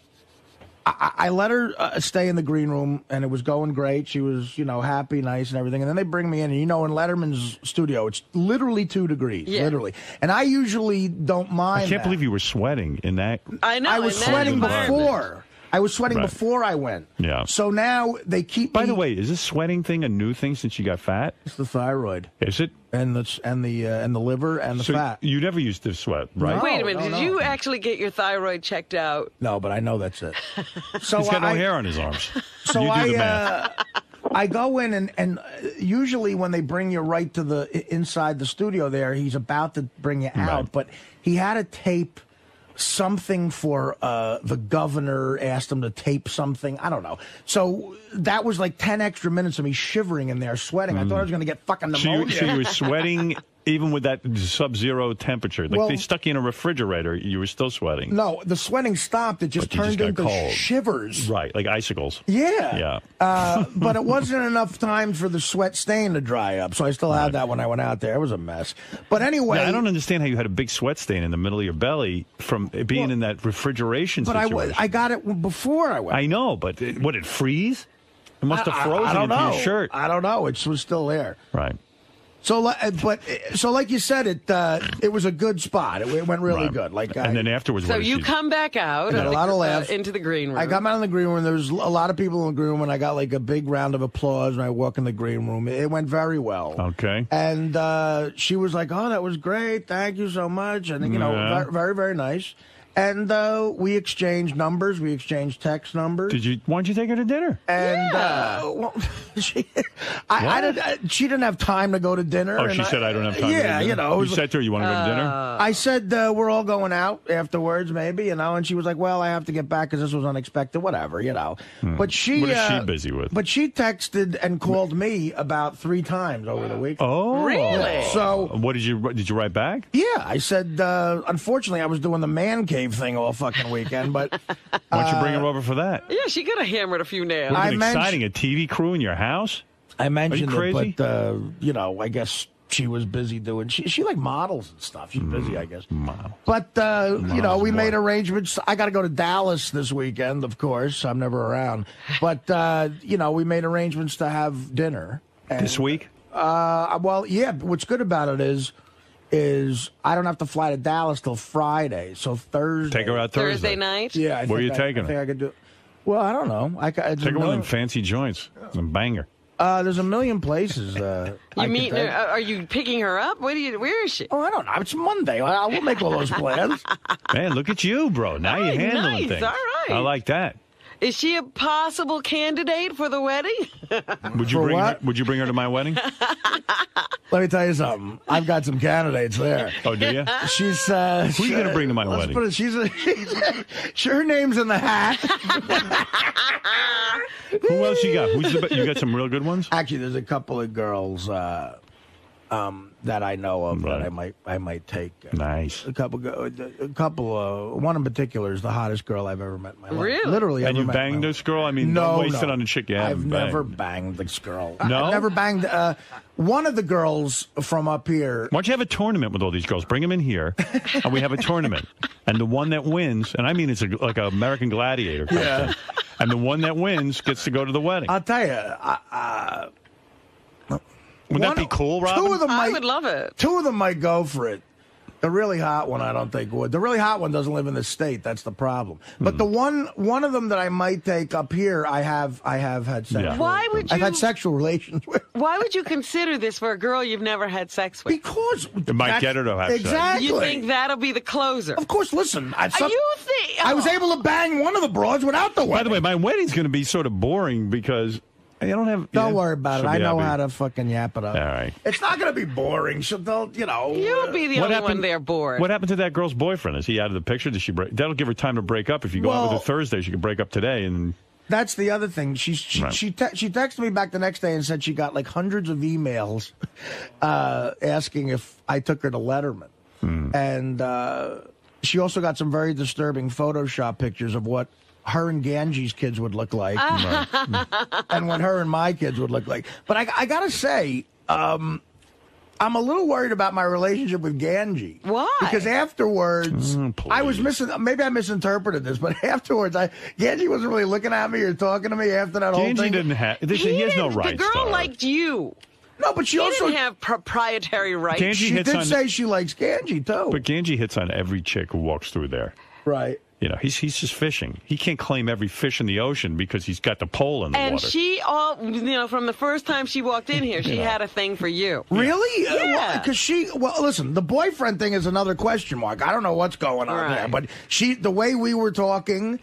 I let her stay in the green room, and it was going great. She was, happy, nice, and everything. And then they bring me in, and in Letterman's studio, it's literally 2 degrees, literally. And I usually don't mind. I can't believe you were sweating in that. I know. I was sweating before. I was sweating before I went. Yeah. So now they keep. By the way, is this sweating thing a new thing since you got fat? It's the thyroid. Is it? And the liver and the fat. You never used to sweat, right? No, Wait a minute. Did you actually get your thyroid checked out? No, but I know that's it. So he's got no hair on his arms. So you do the math. I go in and usually when they bring you right to the inside the studio there, he's about to bring you out, Right. but he had to tape something for the governor, asked him to tape something. I don't know. So that was like 10 extra minutes of me shivering in there, sweating. I thought I was going to get fucking pneumonia. So you were sweating even with that sub-zero temperature. Like they stuck you in a refrigerator, you were still sweating. No, the sweating stopped. It just turned into cold. shivers. Right, like icicles. Yeah. But it wasn't enough time for the sweat stain to dry up, so I still had that when I went out there. It was a mess. But anyway... Yeah, I don't understand how you had a big sweat stain in the middle of your belly from being in that refrigeration situation. I got it before I went. I know, but would it freeze? It must have frozen into your shirt. I don't know. It was still there. Right. So, like you said, it was a good spot. It went really good. And then afterwards, so you come back out got a lot of laughs. into the green room. I come out in the green room. There was a lot of people in the green room, and I got like a big round of applause when I walk in the green room. It went very well. Okay. And she was like, "Oh, that was great. Thank you so much." And very, very, very nice. And we exchanged numbers. We exchanged text numbers. Why don't you take her to dinner? And she didn't have time to go to dinner. Oh, she said, I don't have time to go to dinner? You said to her, you want to go to dinner? I said, we're all going out afterwards, maybe, and she was like, well, I have to get back because this was unexpected, whatever, But What is she busy with? But she texted and called me about 3 times over the week. Oh. Really? So. What did you write back? Yeah, I said, unfortunately, I was doing the man cave thing all fucking weekend, but why don't you bring her over for that? Yeah, she could have hammered a few nails. Would have been exciting. A TV crew in your house? I mentioned Are you crazy? it, but I guess she was busy doing. She like models and stuff. She's busy, I guess. But we made arrangements. I got to go to Dallas this weekend. Of course, I'm never around. But we made arrangements to have dinner this week. Well, yeah. What's good about it is I don't have to fly to Dallas till Friday. So Thursday. Take her out Thursday night? Yeah. Where are you taking her? I think I could do. Well, I don't know. Take her one of them fancy joints and bang her. There's a million places. Are you picking her up? Where is she? Oh, I don't know. It's Monday. We'll make all those plans. Man, look at you, bro. Now you're handling things. All right. I like that. Is she a possible candidate for the wedding? Would you bring her to my wedding? Let me tell you something. I've got some candidates there. Oh, do you? She's who are you going to bring to my wedding? Put it, her name's in the hat. Who else you got? You got some real good ones? Actually, there's a couple of girls that I know of that I might take. Nice. A couple. One in particular is the hottest girl I've ever met in my life. Really? Literally. And you banged this girl? I mean, no, don't waste it on a chick you haven't I've banged. never banged this girl. No? I've never banged. One of the girls from up here. Why don't you have a tournament with all these girls? Bring them in here, and we have a tournament. And the one that wins, and I mean it's like an American Gladiator kind of thing. And the one that wins gets to go to the wedding. I'll tell you. Would that be cool, Robin? I would love it. 2 of them might go for it. The really hot one, I don't think would. The really hot one doesn't live in the state. That's the problem. But the one of them that I might take up here, I have had sex. Yeah. Why would I've you- had sexual relations with. Why would you consider this for a girl you've never had sex with? Because it might get her to have sex. Exactly. You think that'll be the closer? Of course. Listen, you think I was able to bang one of the broads without the wedding. By the way, my wedding's going to be sort of boring because I don't have. Don't worry about it. I know how to fucking yap it up. All right. It's not going to be boring. They'll, You'll be the only one there bored. What happened to that girl's boyfriend? Is he out of the picture? Did she break? That'll give her time to break up. If you go out with her Thursday, she could break up today. And that's the other thing. She texted me back the next day and said she got like hundreds of emails asking if I took her to Letterman. And she also got some very disturbing Photoshop pictures of what her and Gange's kids would look like, and what her and my kids would look like. But I gotta say, I'm a little worried about my relationship with Gange. Why? Because afterwards, I was maybe I misinterpreted this, but afterwards, Gange wasn't really looking at me or talking to me after that whole thing. Gange didn't have. He has no rights. The girl liked you. No, but she also didn't have proprietary rights. Gange she hits did on- say she likes Gange too. But Gange hits on every chick who walks through there. Right. You know, he's just fishing. He can't claim every fish in the ocean because he's got the pole in the And water. she from the first time she walked in here, she had a thing for you. Really? Yeah. Because listen, the boyfriend thing is another question mark. I don't know what's going on there, but the way we were talking,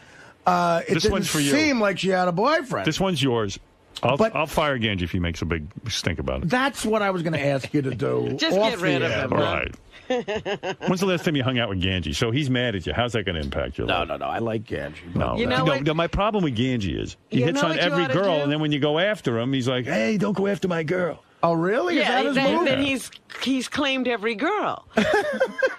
it This didn't one's for you. seem like she had a boyfriend. This one's yours. I'll fire Gange if he makes a big stink about it. That's what I was going to ask you to do. Just get rid of him. All right. When's the last time you hung out with Gange? So he's mad at you. How's that going to impact your life? No. I like Gange. No, You know what? no, my problem with Gange is he You hits know on what you every ought to girl, do? and then when you go after him, he's like, "Hey, don't go after my girl." Oh, really? Is that his move? then he's claimed every girl. What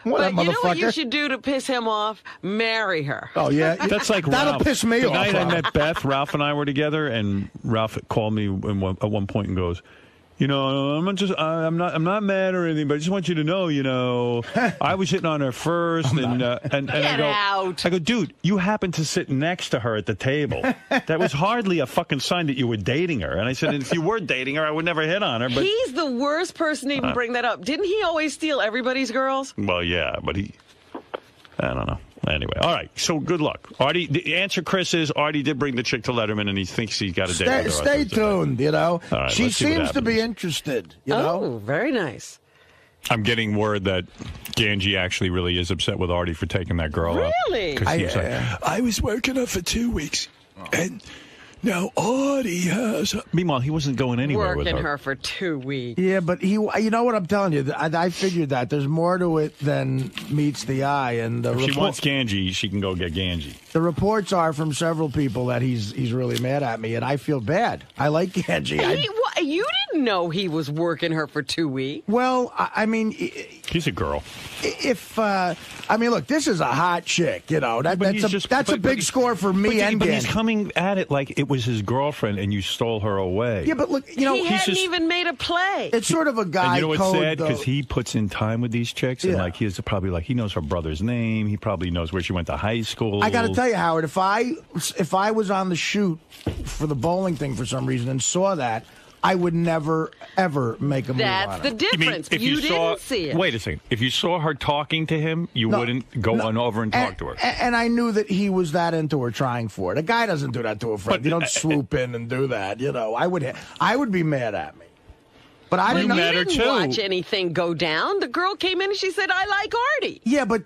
But a you know what you motherfucker. should do to piss him off? Marry her. Oh, yeah. That's like That'll Ralph. piss me the off. night I Ralph. met Beth, Ralph and I were together, and Ralph called me at one point and goes, "You know, I'm not mad or anything, but I just want you to know, I was hitting on her first, and I go, dude, you happened to sit next to her at the table. That was hardly a fucking sign that you were dating her." And I said, if you were dating her, I would never hit on her. But He's the worst person to even bring that up. Didn't he always steal everybody's girls? well, yeah, but I don't know. Anyway, all right. So good luck, Artie. The answer, Chris, is Artie did bring the chick to Letterman, and he thinks he's got a date. with her. Stay tuned. All right, she let's see what seems to be happens. interested. Oh, very nice. I'm getting word that Gange actually really is upset with Artie for taking that girl out. Really? 'Cause he's like, I was working her for 2 weeks, and now Artie has. Meanwhile, he wasn't going anywhere with Working her. her for 2 weeks. Yeah, but you know what I'm telling you? I figured that there's more to it than meets the eye. And If she wants Gange, she can go get Gange. the reports are from several people that he's really mad at me, and I feel bad. I like Gange. You didn't know he was working her for 2 weeks. Well, I mean, He's a girl. Look, this is a hot chick. You know, that's a big score for me and But Gange. he's coming at it like it was his girlfriend, and you stole her away. Yeah, but look, He hadn't even made a play. It's sort of a guy And you know what's code, sad? though. Because he puts in time with these chicks, and Yeah. like he's probably like he knows her brother's name. He probably knows where she went to high school. I got to tell you, Howard, if I was on the shoot for the bowling thing for some reason and saw that, I would never ever make a move on That's the it. difference. if You saw, didn't see it. Wait a second. If you saw her talking to him, you wouldn't go on over and talk to her. And I knew that he was that into her, trying for it. A guy doesn't do that to a friend. You don't swoop in and do that. You know, I would be mad at me. But I But didn't you didn't watch anything go down. The girl came in and she said, "I like Artie." Yeah, but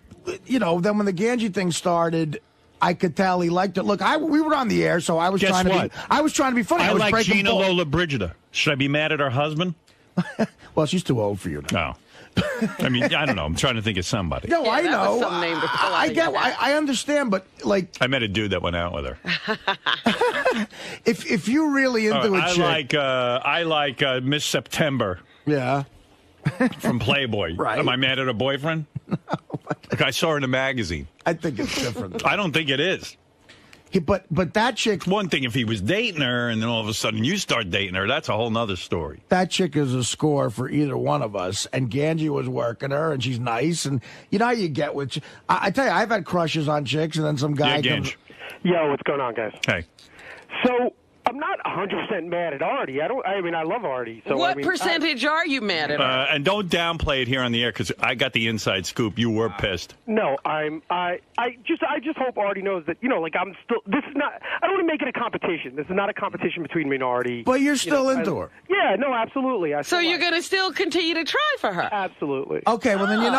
then when the Gange thing started, I could tell he liked it. Look, we were on the air, so I was Guess trying to what? I was trying to be funny. I was like breaking Gina balls. Lola Brigida. Should I be mad at her husband? Well, she's too old for you now. No. I mean, I don't know. I'm trying to think of somebody. No, I that know. was some name to pull out I of get. your hat. I understand, but like, I met a dude that went out with her. if you're really into a chick, I like Miss September. Yeah. From Playboy. Right. Am I mad at her boyfriend? Like I saw her in a magazine. I think it's different. I don't think it is. But that chick. One thing if he was dating her and then all of a sudden you start dating her, that's a whole nother story. That chick is a score for either one of us. And Gange was working her, and she's nice. And you know how you get with. I tell you, I've had crushes on chicks, and then some guy Yeah, comes. Gange. Yo, what's going on, guys? Hey. So I'm not 100% mad at Artie. I mean, I love Artie. So what percentage are you mad at? And don't downplay it here on the air because I got the inside scoop. You were pissed. No, I just hope Artie knows that, like, I'm still. This is not. I don't want to make it a competition. This is not a competition between me and Artie. But you're still into her. Yeah, no, absolutely. So you're going to still continue to try for her? Absolutely. Okay, well then you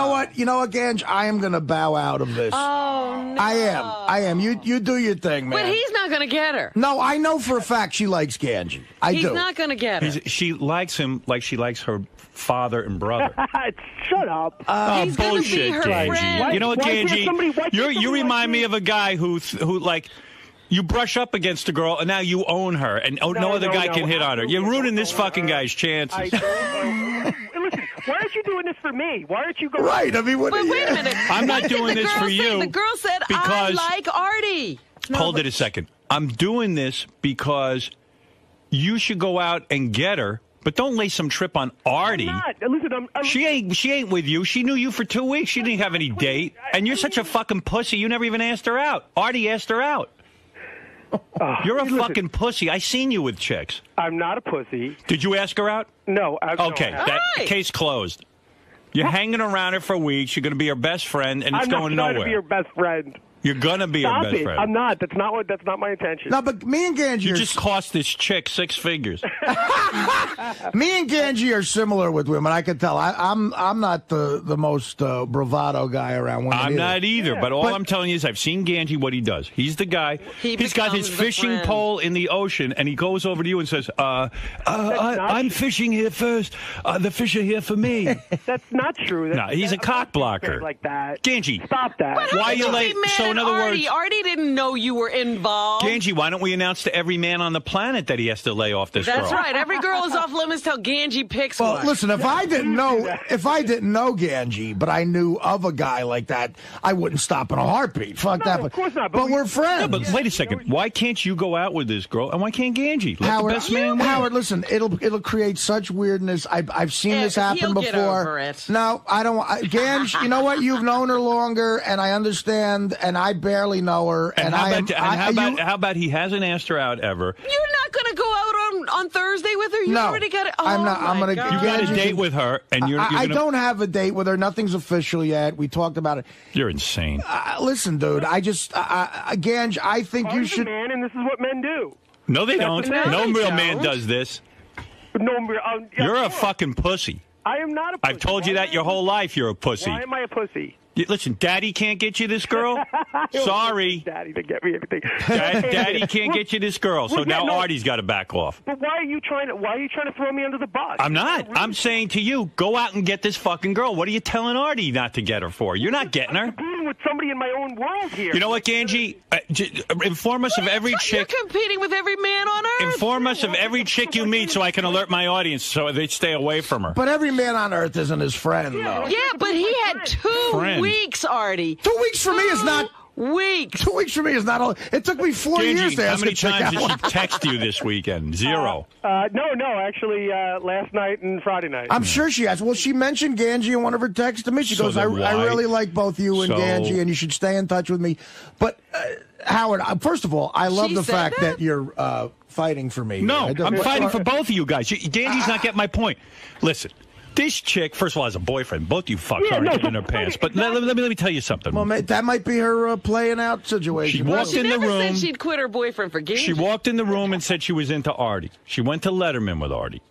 know what, Gange, I am going to bow out of this. Oh no. I am. You do your thing, man. But he's not going to get her. No, I know for a fact she likes Gange. He's not going to get her. She likes him like she likes her father and brother. Shut up. He's gonna be her Gange. friend. You know what, Gange? You remind me of a guy who like. You brush up against a girl, and now you own her, and no other guy can hit on her. You're ruining this fucking guy's chances. Listen, why aren't you doing this for me? Why aren't you going? Right. I mean, wait a minute. I'm not doing this for you. The girl said, I like Artie. Hold it a second. I'm doing this because you should go out and get her. But don't lay some trip on Artie. I'm not. Listen, She ain't with you. She knew you for 2 weeks. She didn't have any date. And you're such a fucking pussy. You never even asked her out. Artie asked her out. You're a fucking pussy. I seen you with chicks. I'm not a pussy. Did you ask her out? No. Okay, that case closed. You're hanging around her for weeks. You're going to be her best friend, and it's going nowhere. I'm not trying to be your best friend. You're going to be her best friend. I'm not. That's not my intention. No, but me and Gange... You just cost this chick 6 figures. Me and Gange are similar with women. I can tell. I'm not the most bravado guy around women. I'm not either. But all I'm telling you is I've seen Gange, what he does. He's the guy. He's got his fishing pole in the ocean, and he goes over to you and says, I'm fishing here first. The fish are here for me. That's not true. No, he's a cock blocker. Like that. Gange. Stop that. Why are you late? So in other words, Artie didn't know you were involved. Gange, why don't we announce to every man on the planet that he has to lay off this girl? That's right. Every girl is off limits till Gange picks one. Well, listen, if I didn't know Gange, but I knew of a guy like that, I wouldn't stop in a heartbeat. Fuck that. Of course not. But we're friends. No, but wait a second. Why can't you go out with this girl, and why can't Gange? Let the best man win. Howard, listen, it'll create such weirdness. I've seen this happen before. Get over it. No, I don't. Gange, you know what? You've known her longer, and I understand, and I barely know her. And how about he hasn't asked her out ever? You're not going to go out on Thursday with her? You already got it. Oh, I'm not. I'm going to. You got a date with her, and you're I don't have a date with her. Nothing's official yet. We talked about it. You're insane. Listen, dude. Gange, I think you should. Man, and this is what men do. No, they don't. No real man does this. You're a fucking pussy. I am not a pussy. I've told you that your whole life. You're a pussy. Why am I a pussy? Listen, Daddy can't get you this girl. Sorry, Daddy to get me everything. Daddy can't get you this girl. So now Artie's got to back off. But why are you trying to throw me under the bus? I'm not. I'm saying to you, go out and get this fucking girl. What are you telling Artie not to get her for? You're not getting her. I'm competing with somebody in my own world here. You know what, Gange? Inform us of every chick. You're competing with every man on earth. Inform us of every chick you meet so I can alert my audience so they stay away from her. But every man on earth isn't his friend, though. Yeah, but he had 2 weeks, Artie. 2 weeks for me is not. Weeks. 2 weeks for me is not all. It took me 4 years to ask how many a chick times did out. she text you this weekend? 0. No, actually, last night and Friday night. I'm sure she has. Well, she mentioned Gange in one of her texts to me. She goes, I really like both you and Gange, and you should stay in touch with me. But, Howard, first of all, I love the fact that you're fighting for me. No, I'm fighting for both of you guys. Gange's not getting my point. Listen. This chick, first of all, has a boyfriend. Both you fucks aren't getting in her pants. But let me tell you something. Well, that might be her playing out situation. She walked in the room. Said she'd quit her boyfriend for Gange. She walked in the room and said she was into Artie. She went to Letterman with Artie.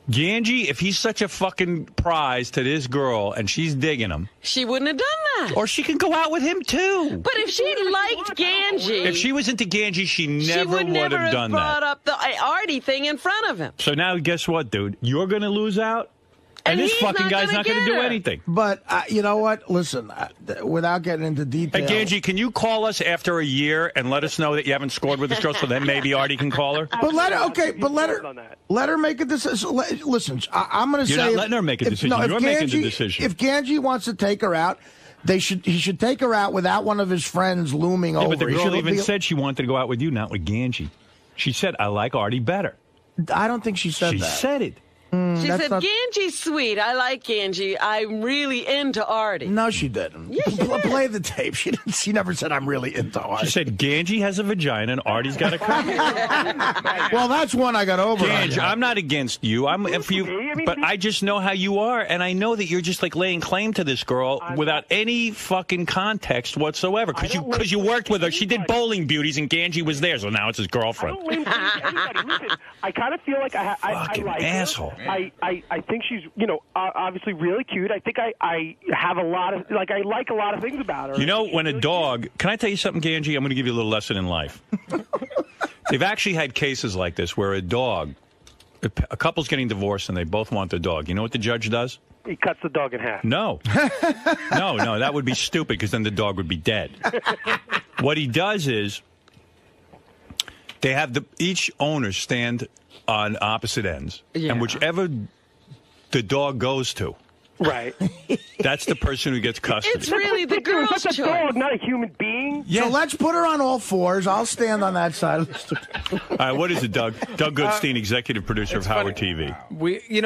Gange, if he's such a fucking prize to this girl and she's digging him, she wouldn't have done that. Or she can go out with him too. But if she liked Gange, if she was into Gange, she never would have done that. Brought up the Artie thing in front of him. So now, guess what, dude? You're going to lose out. And this fucking guy's not going to do anything. But you know what? Listen, without getting into details. Hey, Gange, can you call us after a year and let us know that you haven't scored with this girl, so then maybe Artie can call her? But let her make a decision. Listen, I'm going to say. You're not letting her make a decision. You're making the decision. If Gange wants to take her out, he should take her out without one of his friends looming over. But the girl even said she wanted to go out with you, not with Gange. She said, I like Artie better. I don't think she said that. She said it. She That's said, not... Gange's sweet. I like Gange. I'm really into Artie. No, she didn't. Yeah, she did. Play the tape. She never said I'm really into Artie. She said Gange has a vagina and Artie's got a cock. Well, that's one I got over. Gange, I'm not against you. I'm for you, but I just know how you are, and I know that you're just like laying claim to this girl without any fucking context whatsoever. Because you worked with her. She did Bowling Beauties, and Gange was there, so now it's his girlfriend. I don't lame anybody. Listen, I kind of feel like I like asshole. her. I think she's, obviously really cute. I think I have a lot of, I like a lot of things about her. You know, when a dog, can I tell you something, Gange? I'm going to give you a little lesson in life. They've actually had cases like this where a couple's getting divorced and they both want the dog. You know what the judge does? He cuts the dog in half. No. No, that would be stupid because then the dog would be dead. What he does is they have each owner stand on opposite ends. Yeah. And whichever the dog goes to, right, that's the person who gets custody. It's really the girl's choice. That's a dog, not a human being. Yeah. So let's put her on all fours. I'll stand on that side of the street. All right, what is it, Doug? Doug Goodstein, executive producer of Howard TV.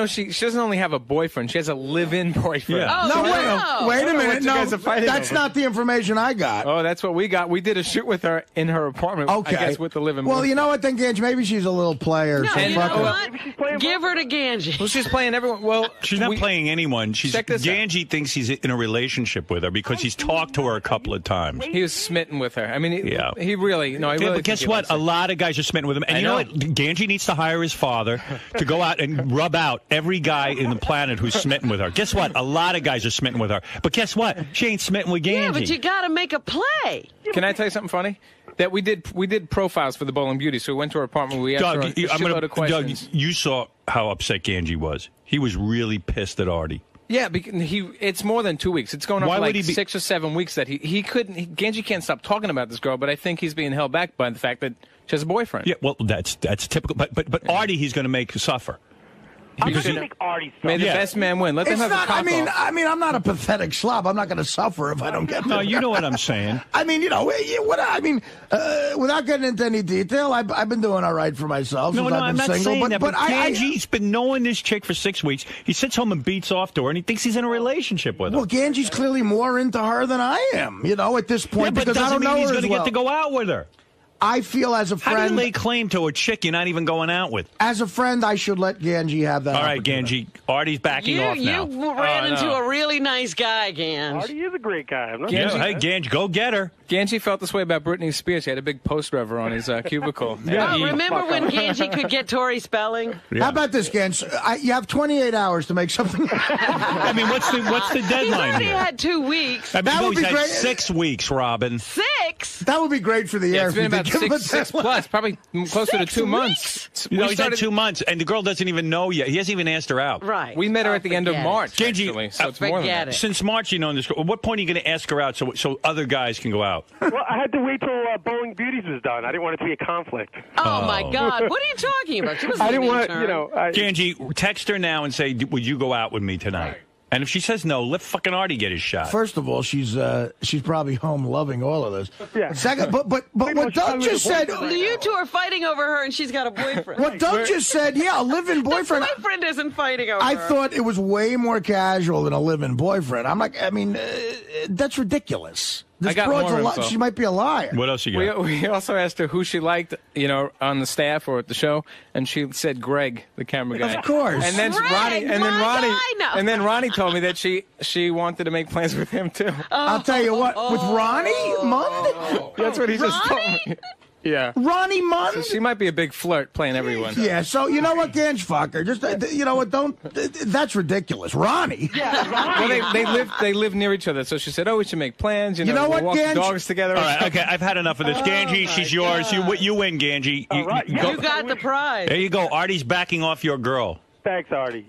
She doesn't only have a boyfriend; she has a live-in boyfriend. Yeah. Oh, no, wait a minute. No, that's not the information I got. Oh, that's what we got. We did a shoot with her in her apartment. Okay, I guess with the live-in. Well, you know what, then, Gange? Maybe she's a little player. No, you know what? Give her to Gange. Well, she's playing everyone. Well, she's not playing anyone. Gange thinks he's in a relationship with her because he's talked to her a couple of times. He was smitten with her. I mean, he really. No, I really. But guess what? A lot of guys are smitten with him. And you know what? Gange needs to hire his father to go out and rub out every guy in the planet who's smitten with her. Guess what? A lot of guys are smitten with her. But guess what? She ain't smitten with Gange. Yeah, but you got to make a play. Can I tell you something funny? That we did profiles for the Bowling Beauty. So we went to her apartment. We asked her a shitload of questions. Doug, you saw how upset Gange was. He was really pissed at Artie. Yeah, it's more than 2 weeks. It's going on for like 6 or 7 weeks that he couldn't. Gange can't stop talking about this girl, but I think he's being held back by the fact that she has a boyfriend. Yeah, well, that's typical. But Artie, he's going to make suffer. I'm going to make Artie suffer. May the best man win. Let them have a cock off. I mean, I'm not a pathetic slob. I'm not going to suffer if I don't get. No, you know what I'm saying. I mean, without getting into any detail, I've been doing all right for myself. No, I've I'm been not single, saying that. But Gange's been knowing this chick for 6 weeks. He sits home and beats off to her, and he thinks he's in a relationship with her. Well, Gange's clearly more into her than I am. At this point, but because I don't know he's going to get to go out with her. I feel as a friend. How do you lay claim to a chick you're not even going out with? As a friend, I should let Gange have that. All right, Gange. Artie's backing off now. You ran into a really nice guy, Gange. Artie is a great guy. Hey, Gange, go get her. Gange felt this way about Britney Spears. He had a big poster of her on his cubicle. Remember when Gange could get Tori Spelling? Yeah. How about this, Gange? You have 28 hours to make something. I mean, what's the deadline? He's already here? had 2 weeks. I mean, that would be great. 6 weeks, Robin. 6? That would be great for the air. It's been about 6 plus, probably closer to 2 months. He's had 2 months, and the girl doesn't even know yet. He hasn't even asked her out. Right. We met her at the end of March, Gange, actually, so it's more than that. Since March, you know this girl. At what point are you going to ask her out so other guys can go out? Well, I had to wait till Bowling Beauties was done. I didn't want it to be a conflict. Oh, my God. What are you talking about? She was I didn't want, Gange, text her now and say, would you go out with me tonight? And if she says no, let fucking Artie get his shot. First of all, she's probably home loving all of this. Yeah. Second, but what Doug just said. You two are fighting over her, and she's got a boyfriend. What Doug just said, a live-in boyfriend. The boyfriend isn't fighting over her. I thought it was way more casual than a live-in boyfriend. I'm like, that's ridiculous. This broad's she might be a liar. What else you got? We also asked her who she liked, on the staff or at the show, and she said Greg, the camera guy. Of course. And then Ronnie told me that she wanted to make plans with him too. I'll tell you what, with Ronnie Mund? That's what he just told me. Yeah. Ronnie Mund? So she might be a big flirt playing everyone. Yeah, so you know what, Gange, fuck her. Just, you know what, that's ridiculous. Ronnie? Yeah, Ronnie. Well, they live near each other, so she said, we should make plans. You know what, we'll walk Gange? the dogs together. All right, okay, I've had enough of this. Gange, she's yours. You win, Gange. You got the prize. There you go. Artie's backing off your girl. Thanks, Artie.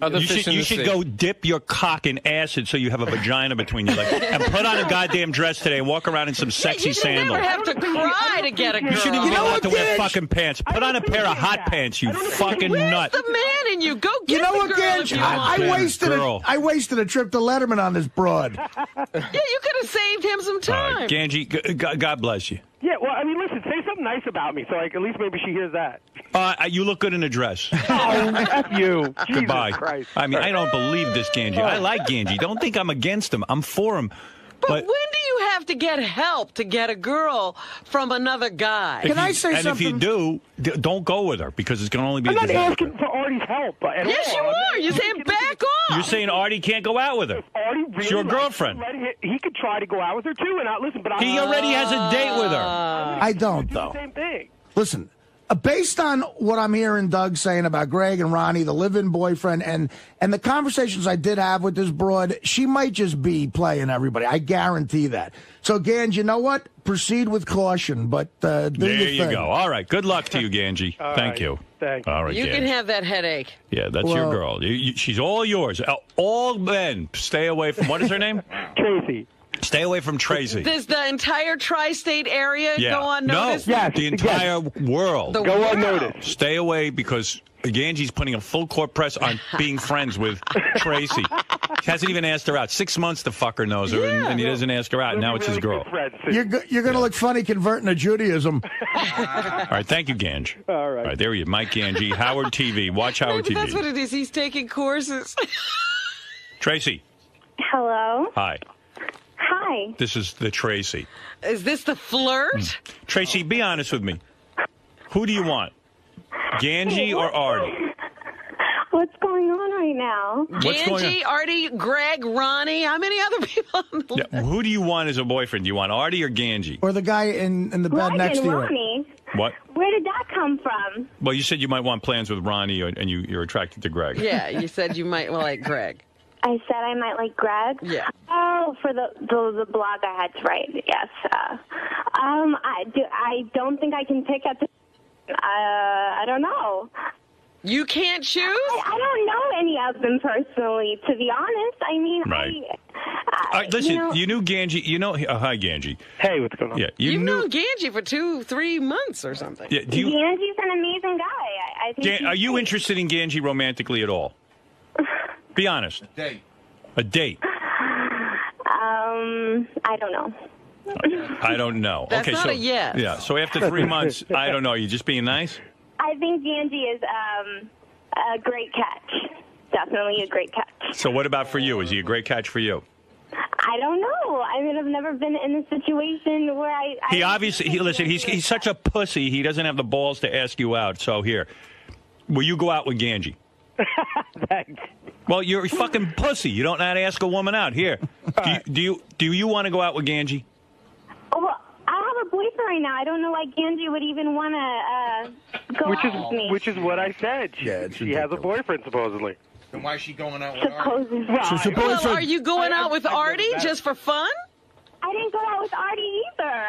You should go dip your cock in acid so you have a vagina between your legs. And put on a goddamn dress today and walk around in some sexy sandals. You never have to cry to get a girl. You shouldn't even be allowed to wear fucking pants. Put on a pair of hot pants, you fucking nut. Where's the man in you? Go get the girl. You know what, Gange? I wasted a trip to Letterman on this broad. Yeah, you could have saved him some time. Gange, God bless you. Yeah, well, I mean, listen, say something something nice about me, so like at least maybe she hears that. You look good in a dress. Oh, F you. Goodbye. Jesus Christ. I mean, I don't believe this, Gange. I like Gange. Don't think I'm against him. I'm for him. But when do you have to get help to get a girl from another guy? Can I say something? If you do, don't go with her because it's going to only be I'm a not disaster. asking for Artie's help. Yes, you are. You're saying back off. You're saying Artie can't go out with her. Artie really It's your girlfriend. He could try to go out with her too, and not listen. But He already has a date with her. I don't, though. Same thing. Listen, based on what I'm hearing Doug saying about Greg and Ronnie, the live-in boyfriend, and the conversations I did have with this broad, she might just be playing everybody. I guarantee that. So, Gange, you know what? Proceed with caution, but do your thing. There you go. All right. Good luck to you, Gange. Thank you. Thanks. All right, You Gange. can have that headache. Yeah, that's your girl. She's all yours. All men, stay away from, what is her name? Tracy. Stay away from Tracy. Does the entire tri-state area go unnoticed? No, the entire world. The Go world. Unnoticed. Stay away because Gange's putting a full court press on being friends with Tracy. He hasn't even asked her out. 6 months the fucker knows her, and he doesn't ask her out. And now it's his girl. You're going to look funny converting to Judaism. All right, thank you, Gange. All right, there he is. Mike Gange, Howard TV. Watch Howard Maybe TV. that's what it is. He's taking courses. Tracy. Hello. Hi. Hi. This is the Tracy. Is this the flirt? Tracy, be honest with me. Who do you want? Gange or Artie? What's going on right now? What's going Gange, on? Artie, Greg, Ronnie. How many other people on the list? Who do you want as a boyfriend? Do you want Artie or Gange? Or the guy in the bed Greg next and to you. Ronnie. What? Where did that come from? Well, you said you might want plans with Ronnie, and you're attracted to Greg. Yeah, you said you might like Greg. I said I might like Greg. Yeah. Oh, for the blog I had to write. Yes. I don't think I can pick at the. I don't know. You can't choose? I don't know any of them personally, to be honest. I mean, Right. All right, listen, you knew Gange. You know, hi, Gange. Hey, what's going on? Yeah, You've known Gange for 2-3 months or something. Yeah, do you, Gange's an amazing guy. I think. Are you interested in Gange romantically at all? Be honest. A date. I don't know. I don't know. That's okay, not so a yes. Yeah, so after 3 months, I don't know. You just being nice? I think Gange is a great catch. Definitely a great catch. So what about for you? Is he a great catch for you? I don't know. I mean, I've never been in a situation where He obviously, listen, he's such a pussy. He doesn't have the balls to ask you out. So here, will you go out with Gange? Thanks. Well, you're a fucking pussy. You don't know how to ask a woman out. Here, do you want to go out with Gange? Oh, well, I have a boyfriend right now. I don't know why Gange would even want to go out with me. Which is what I said. She has a boyfriend, supposedly. Then why is she going out with Supposedly. Well, are you going out with Artie just for fun? I didn't go out with Artie either.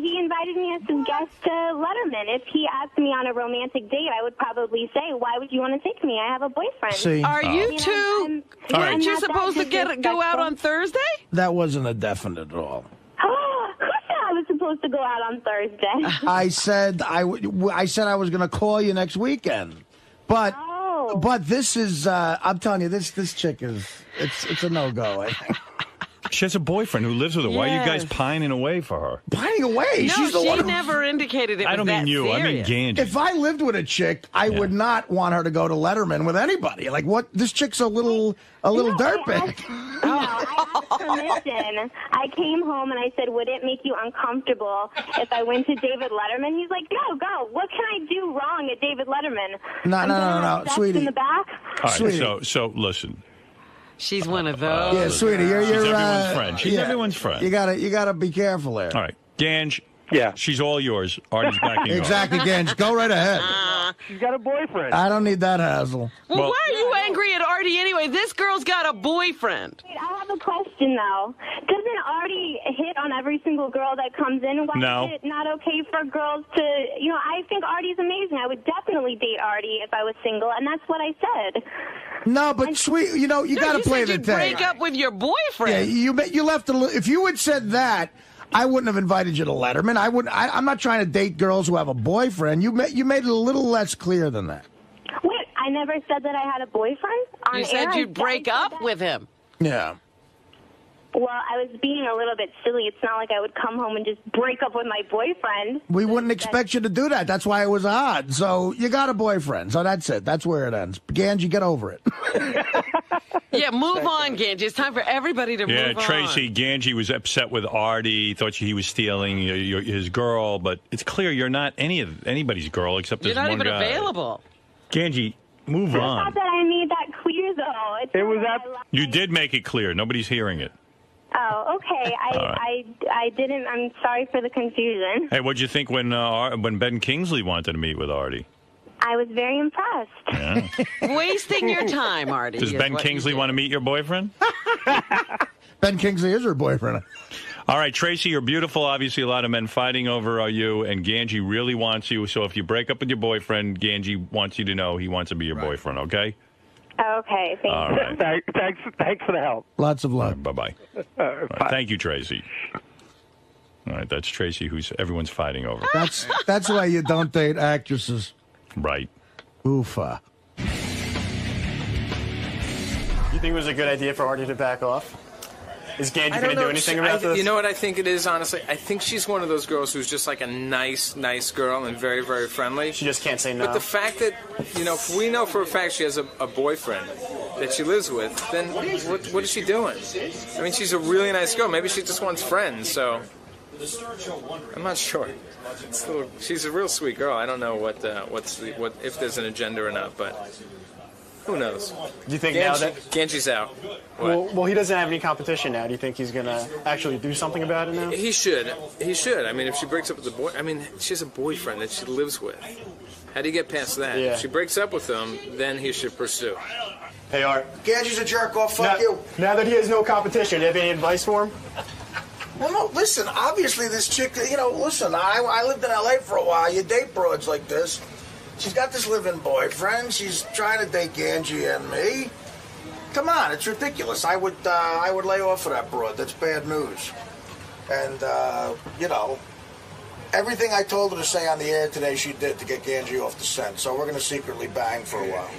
He invited me as his guest to Letterman. If he asked me on a romantic date, I would probably say, why would you want to take me? I have a boyfriend. See? Are you two? Weren't you supposed to go out on Thursday? That wasn't a definite at all. Who said I was supposed to go out on Thursday? I said I was going to call you next weekend, but this is I'm telling you this chick is it's a no go. I think. She has a boyfriend who lives with her. Why are you guys pining away for her? Pining away? No, She's the she one who- never indicated it was I don't that mean you. I mean serious. Gange. If I lived with a chick, I would not want her to go to Letterman with anybody. Like what? This chick's a little dirtbag. No, I asked permission. I came home and I said, would it make you uncomfortable if I went to David Letterman? He's like, no, go. What can I do wrong at David Letterman? No, Sex sweetie. in the back? All right, Sweetie. so listen. She's one of those. Yeah, sweetie, you're She's everyone's uh, friend. She's yeah. everyone's friend. You gotta be careful there. All right, Gange. Yeah. She's all yours. Artie's backing Exactly, Gange. Go right ahead. She's got a boyfriend. I don't need that hassle. Well, why are you angry at Artie anyway? This girl's got a boyfriend. Wait, I have a question, though. Doesn't Artie hit on every single girl that comes in? Why No. is it not okay for girls to, I think Artie's amazing. I would definitely date Artie if I was single, and that's what I said. No, but sweet, you got to play the you'd thing. break up with your boyfriend. Yeah, you left a little. If you had said that, I wouldn't have invited you to Letterman. I'm not trying to date girls who have a boyfriend. You made it a little less clear than that. Wait, I never said that I had a boyfriend on You air. said I you'd break said up that. with him. Yeah. Well, I was being a little bit silly. It's not like I would come home and just break up with my boyfriend. We wouldn't expect you to do that. That's why it was odd. So you got a boyfriend. So that's it. That's where it ends. Gange, get over it. Yeah, move on, Gange. It's time for everybody to move on. Yeah, Tracy, Gange was upset with Artie, thought he was stealing his girl, but it's clear you're not anybody's girl except this You're not one even guy. available. Gange, move I on. thought that I made that clear, though. It was You did make it clear. Nobody's hearing it. Oh, okay. I didn't. I'm sorry for the confusion. Hey, what'd you think when Ben Kingsley wanted to meet with Artie? I was very impressed. Yeah. Wasting your time, Artie. Does Ben Kingsley want to meet your boyfriend? Ben Kingsley is her boyfriend. All right, Tracy, you're beautiful. Obviously, a lot of men fighting over you, and Gange really wants you. So if you break up with your boyfriend, Gange wants you to know he wants to be your boyfriend, okay? Okay, thank All you. right. Thanks for the help. Lots of love. Bye-bye. All right, thank you, Tracy. All right, that's Tracy, who's everyone's fighting over. That's why you don't date actresses. Right. Oofa. You think it was a good idea for Artie to back off? Is Gange going to do anything about this? You know what I think it is, honestly? I think she's one of those girls who's just like a nice girl and very, very friendly. She just can't say no. But the fact that, if we know for a fact she has a boyfriend that she lives with, then what is she doing? I mean, she's a really nice girl. Maybe she just wants friends, so I'm not sure. She's a real sweet girl. I don't know what if there's an agenda or not, but who knows? Do you think Gange, now that Gange's out? Well, he doesn't have any competition now. Do you think he's going to actually do something about it now? He should. He should. I mean, if she breaks up with the boy, she has a boyfriend that she lives with. How do you get past that? Yeah. If she breaks up with him, then he should pursue. Hey, Art. Gange's a jerk off. Fuck you. Now that he has no competition, do you have any advice for him? Well, no, listen, obviously this chick, listen, I lived in L.A. for a while. You date broads like this. She's got this live-in boyfriend. She's trying to date Gange and me. Come on, it's ridiculous. I would lay off of that broad. That's bad news. And, everything I told her to say on the air today, she did to get Gange off the scent. So we're going to secretly bang for a while.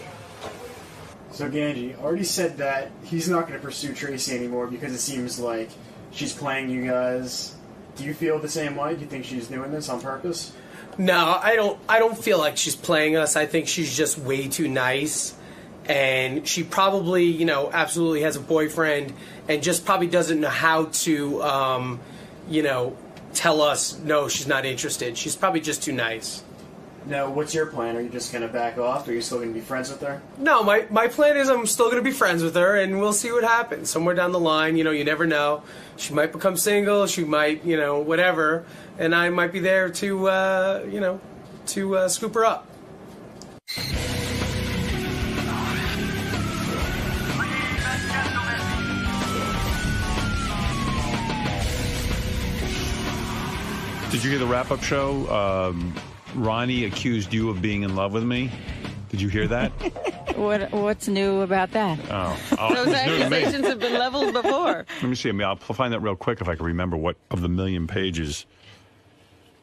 So Gange already said that he's not going to pursue Tracy anymore because it seems like she's playing you guys. Do you feel the same way? Do you think she's doing this on purpose? No, I don't feel like she's playing us. I think she's just way too nice. And she probably, absolutely has a boyfriend and just probably doesn't know how to, tell us, no, she's not interested. She's probably just too nice. Now, what's your plan? Are you just going to back off? Or are you still going to be friends with her? No, my plan is I'm still going to be friends with her, and we'll see what happens. Somewhere down the line, you never know. She might become single. She might, whatever. And I might be there to, scoop her up. Did you hear the wrap-up show? Ronnie accused you of being in love with me. Did you hear that? What's new about that? Those accusations have been leveled before. Let me see. I'll find that real quick if I can remember what of the million pages.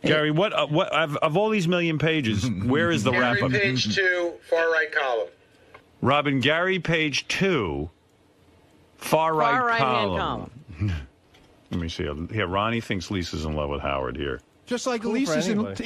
Gary, what of all these million pages, where is the wrap-up? Gary, page 2, far right column. Robin, Gary, page 2, far right column. Let me see. Yeah, Ronnie thinks Lisa's in love with Howard here. Just like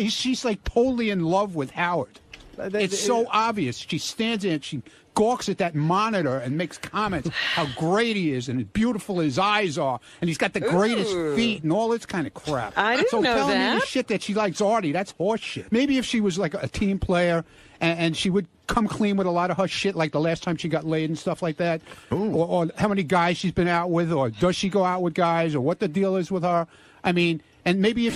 she's like totally in love with Howard. It's so obvious. She stands there and she gawks at that monitor and makes comments how great he is and how beautiful his eyes are and he's got the greatest feet and all this kind of crap. I didn't know telling that. me the shit that she likes Artie, that's horse shit. Maybe if she was like a team player and she would come clean with a lot of her shit, like the last time she got laid and stuff like that, or how many guys she's been out with, or does she go out with guys, or what the deal is with her. I mean, and maybe if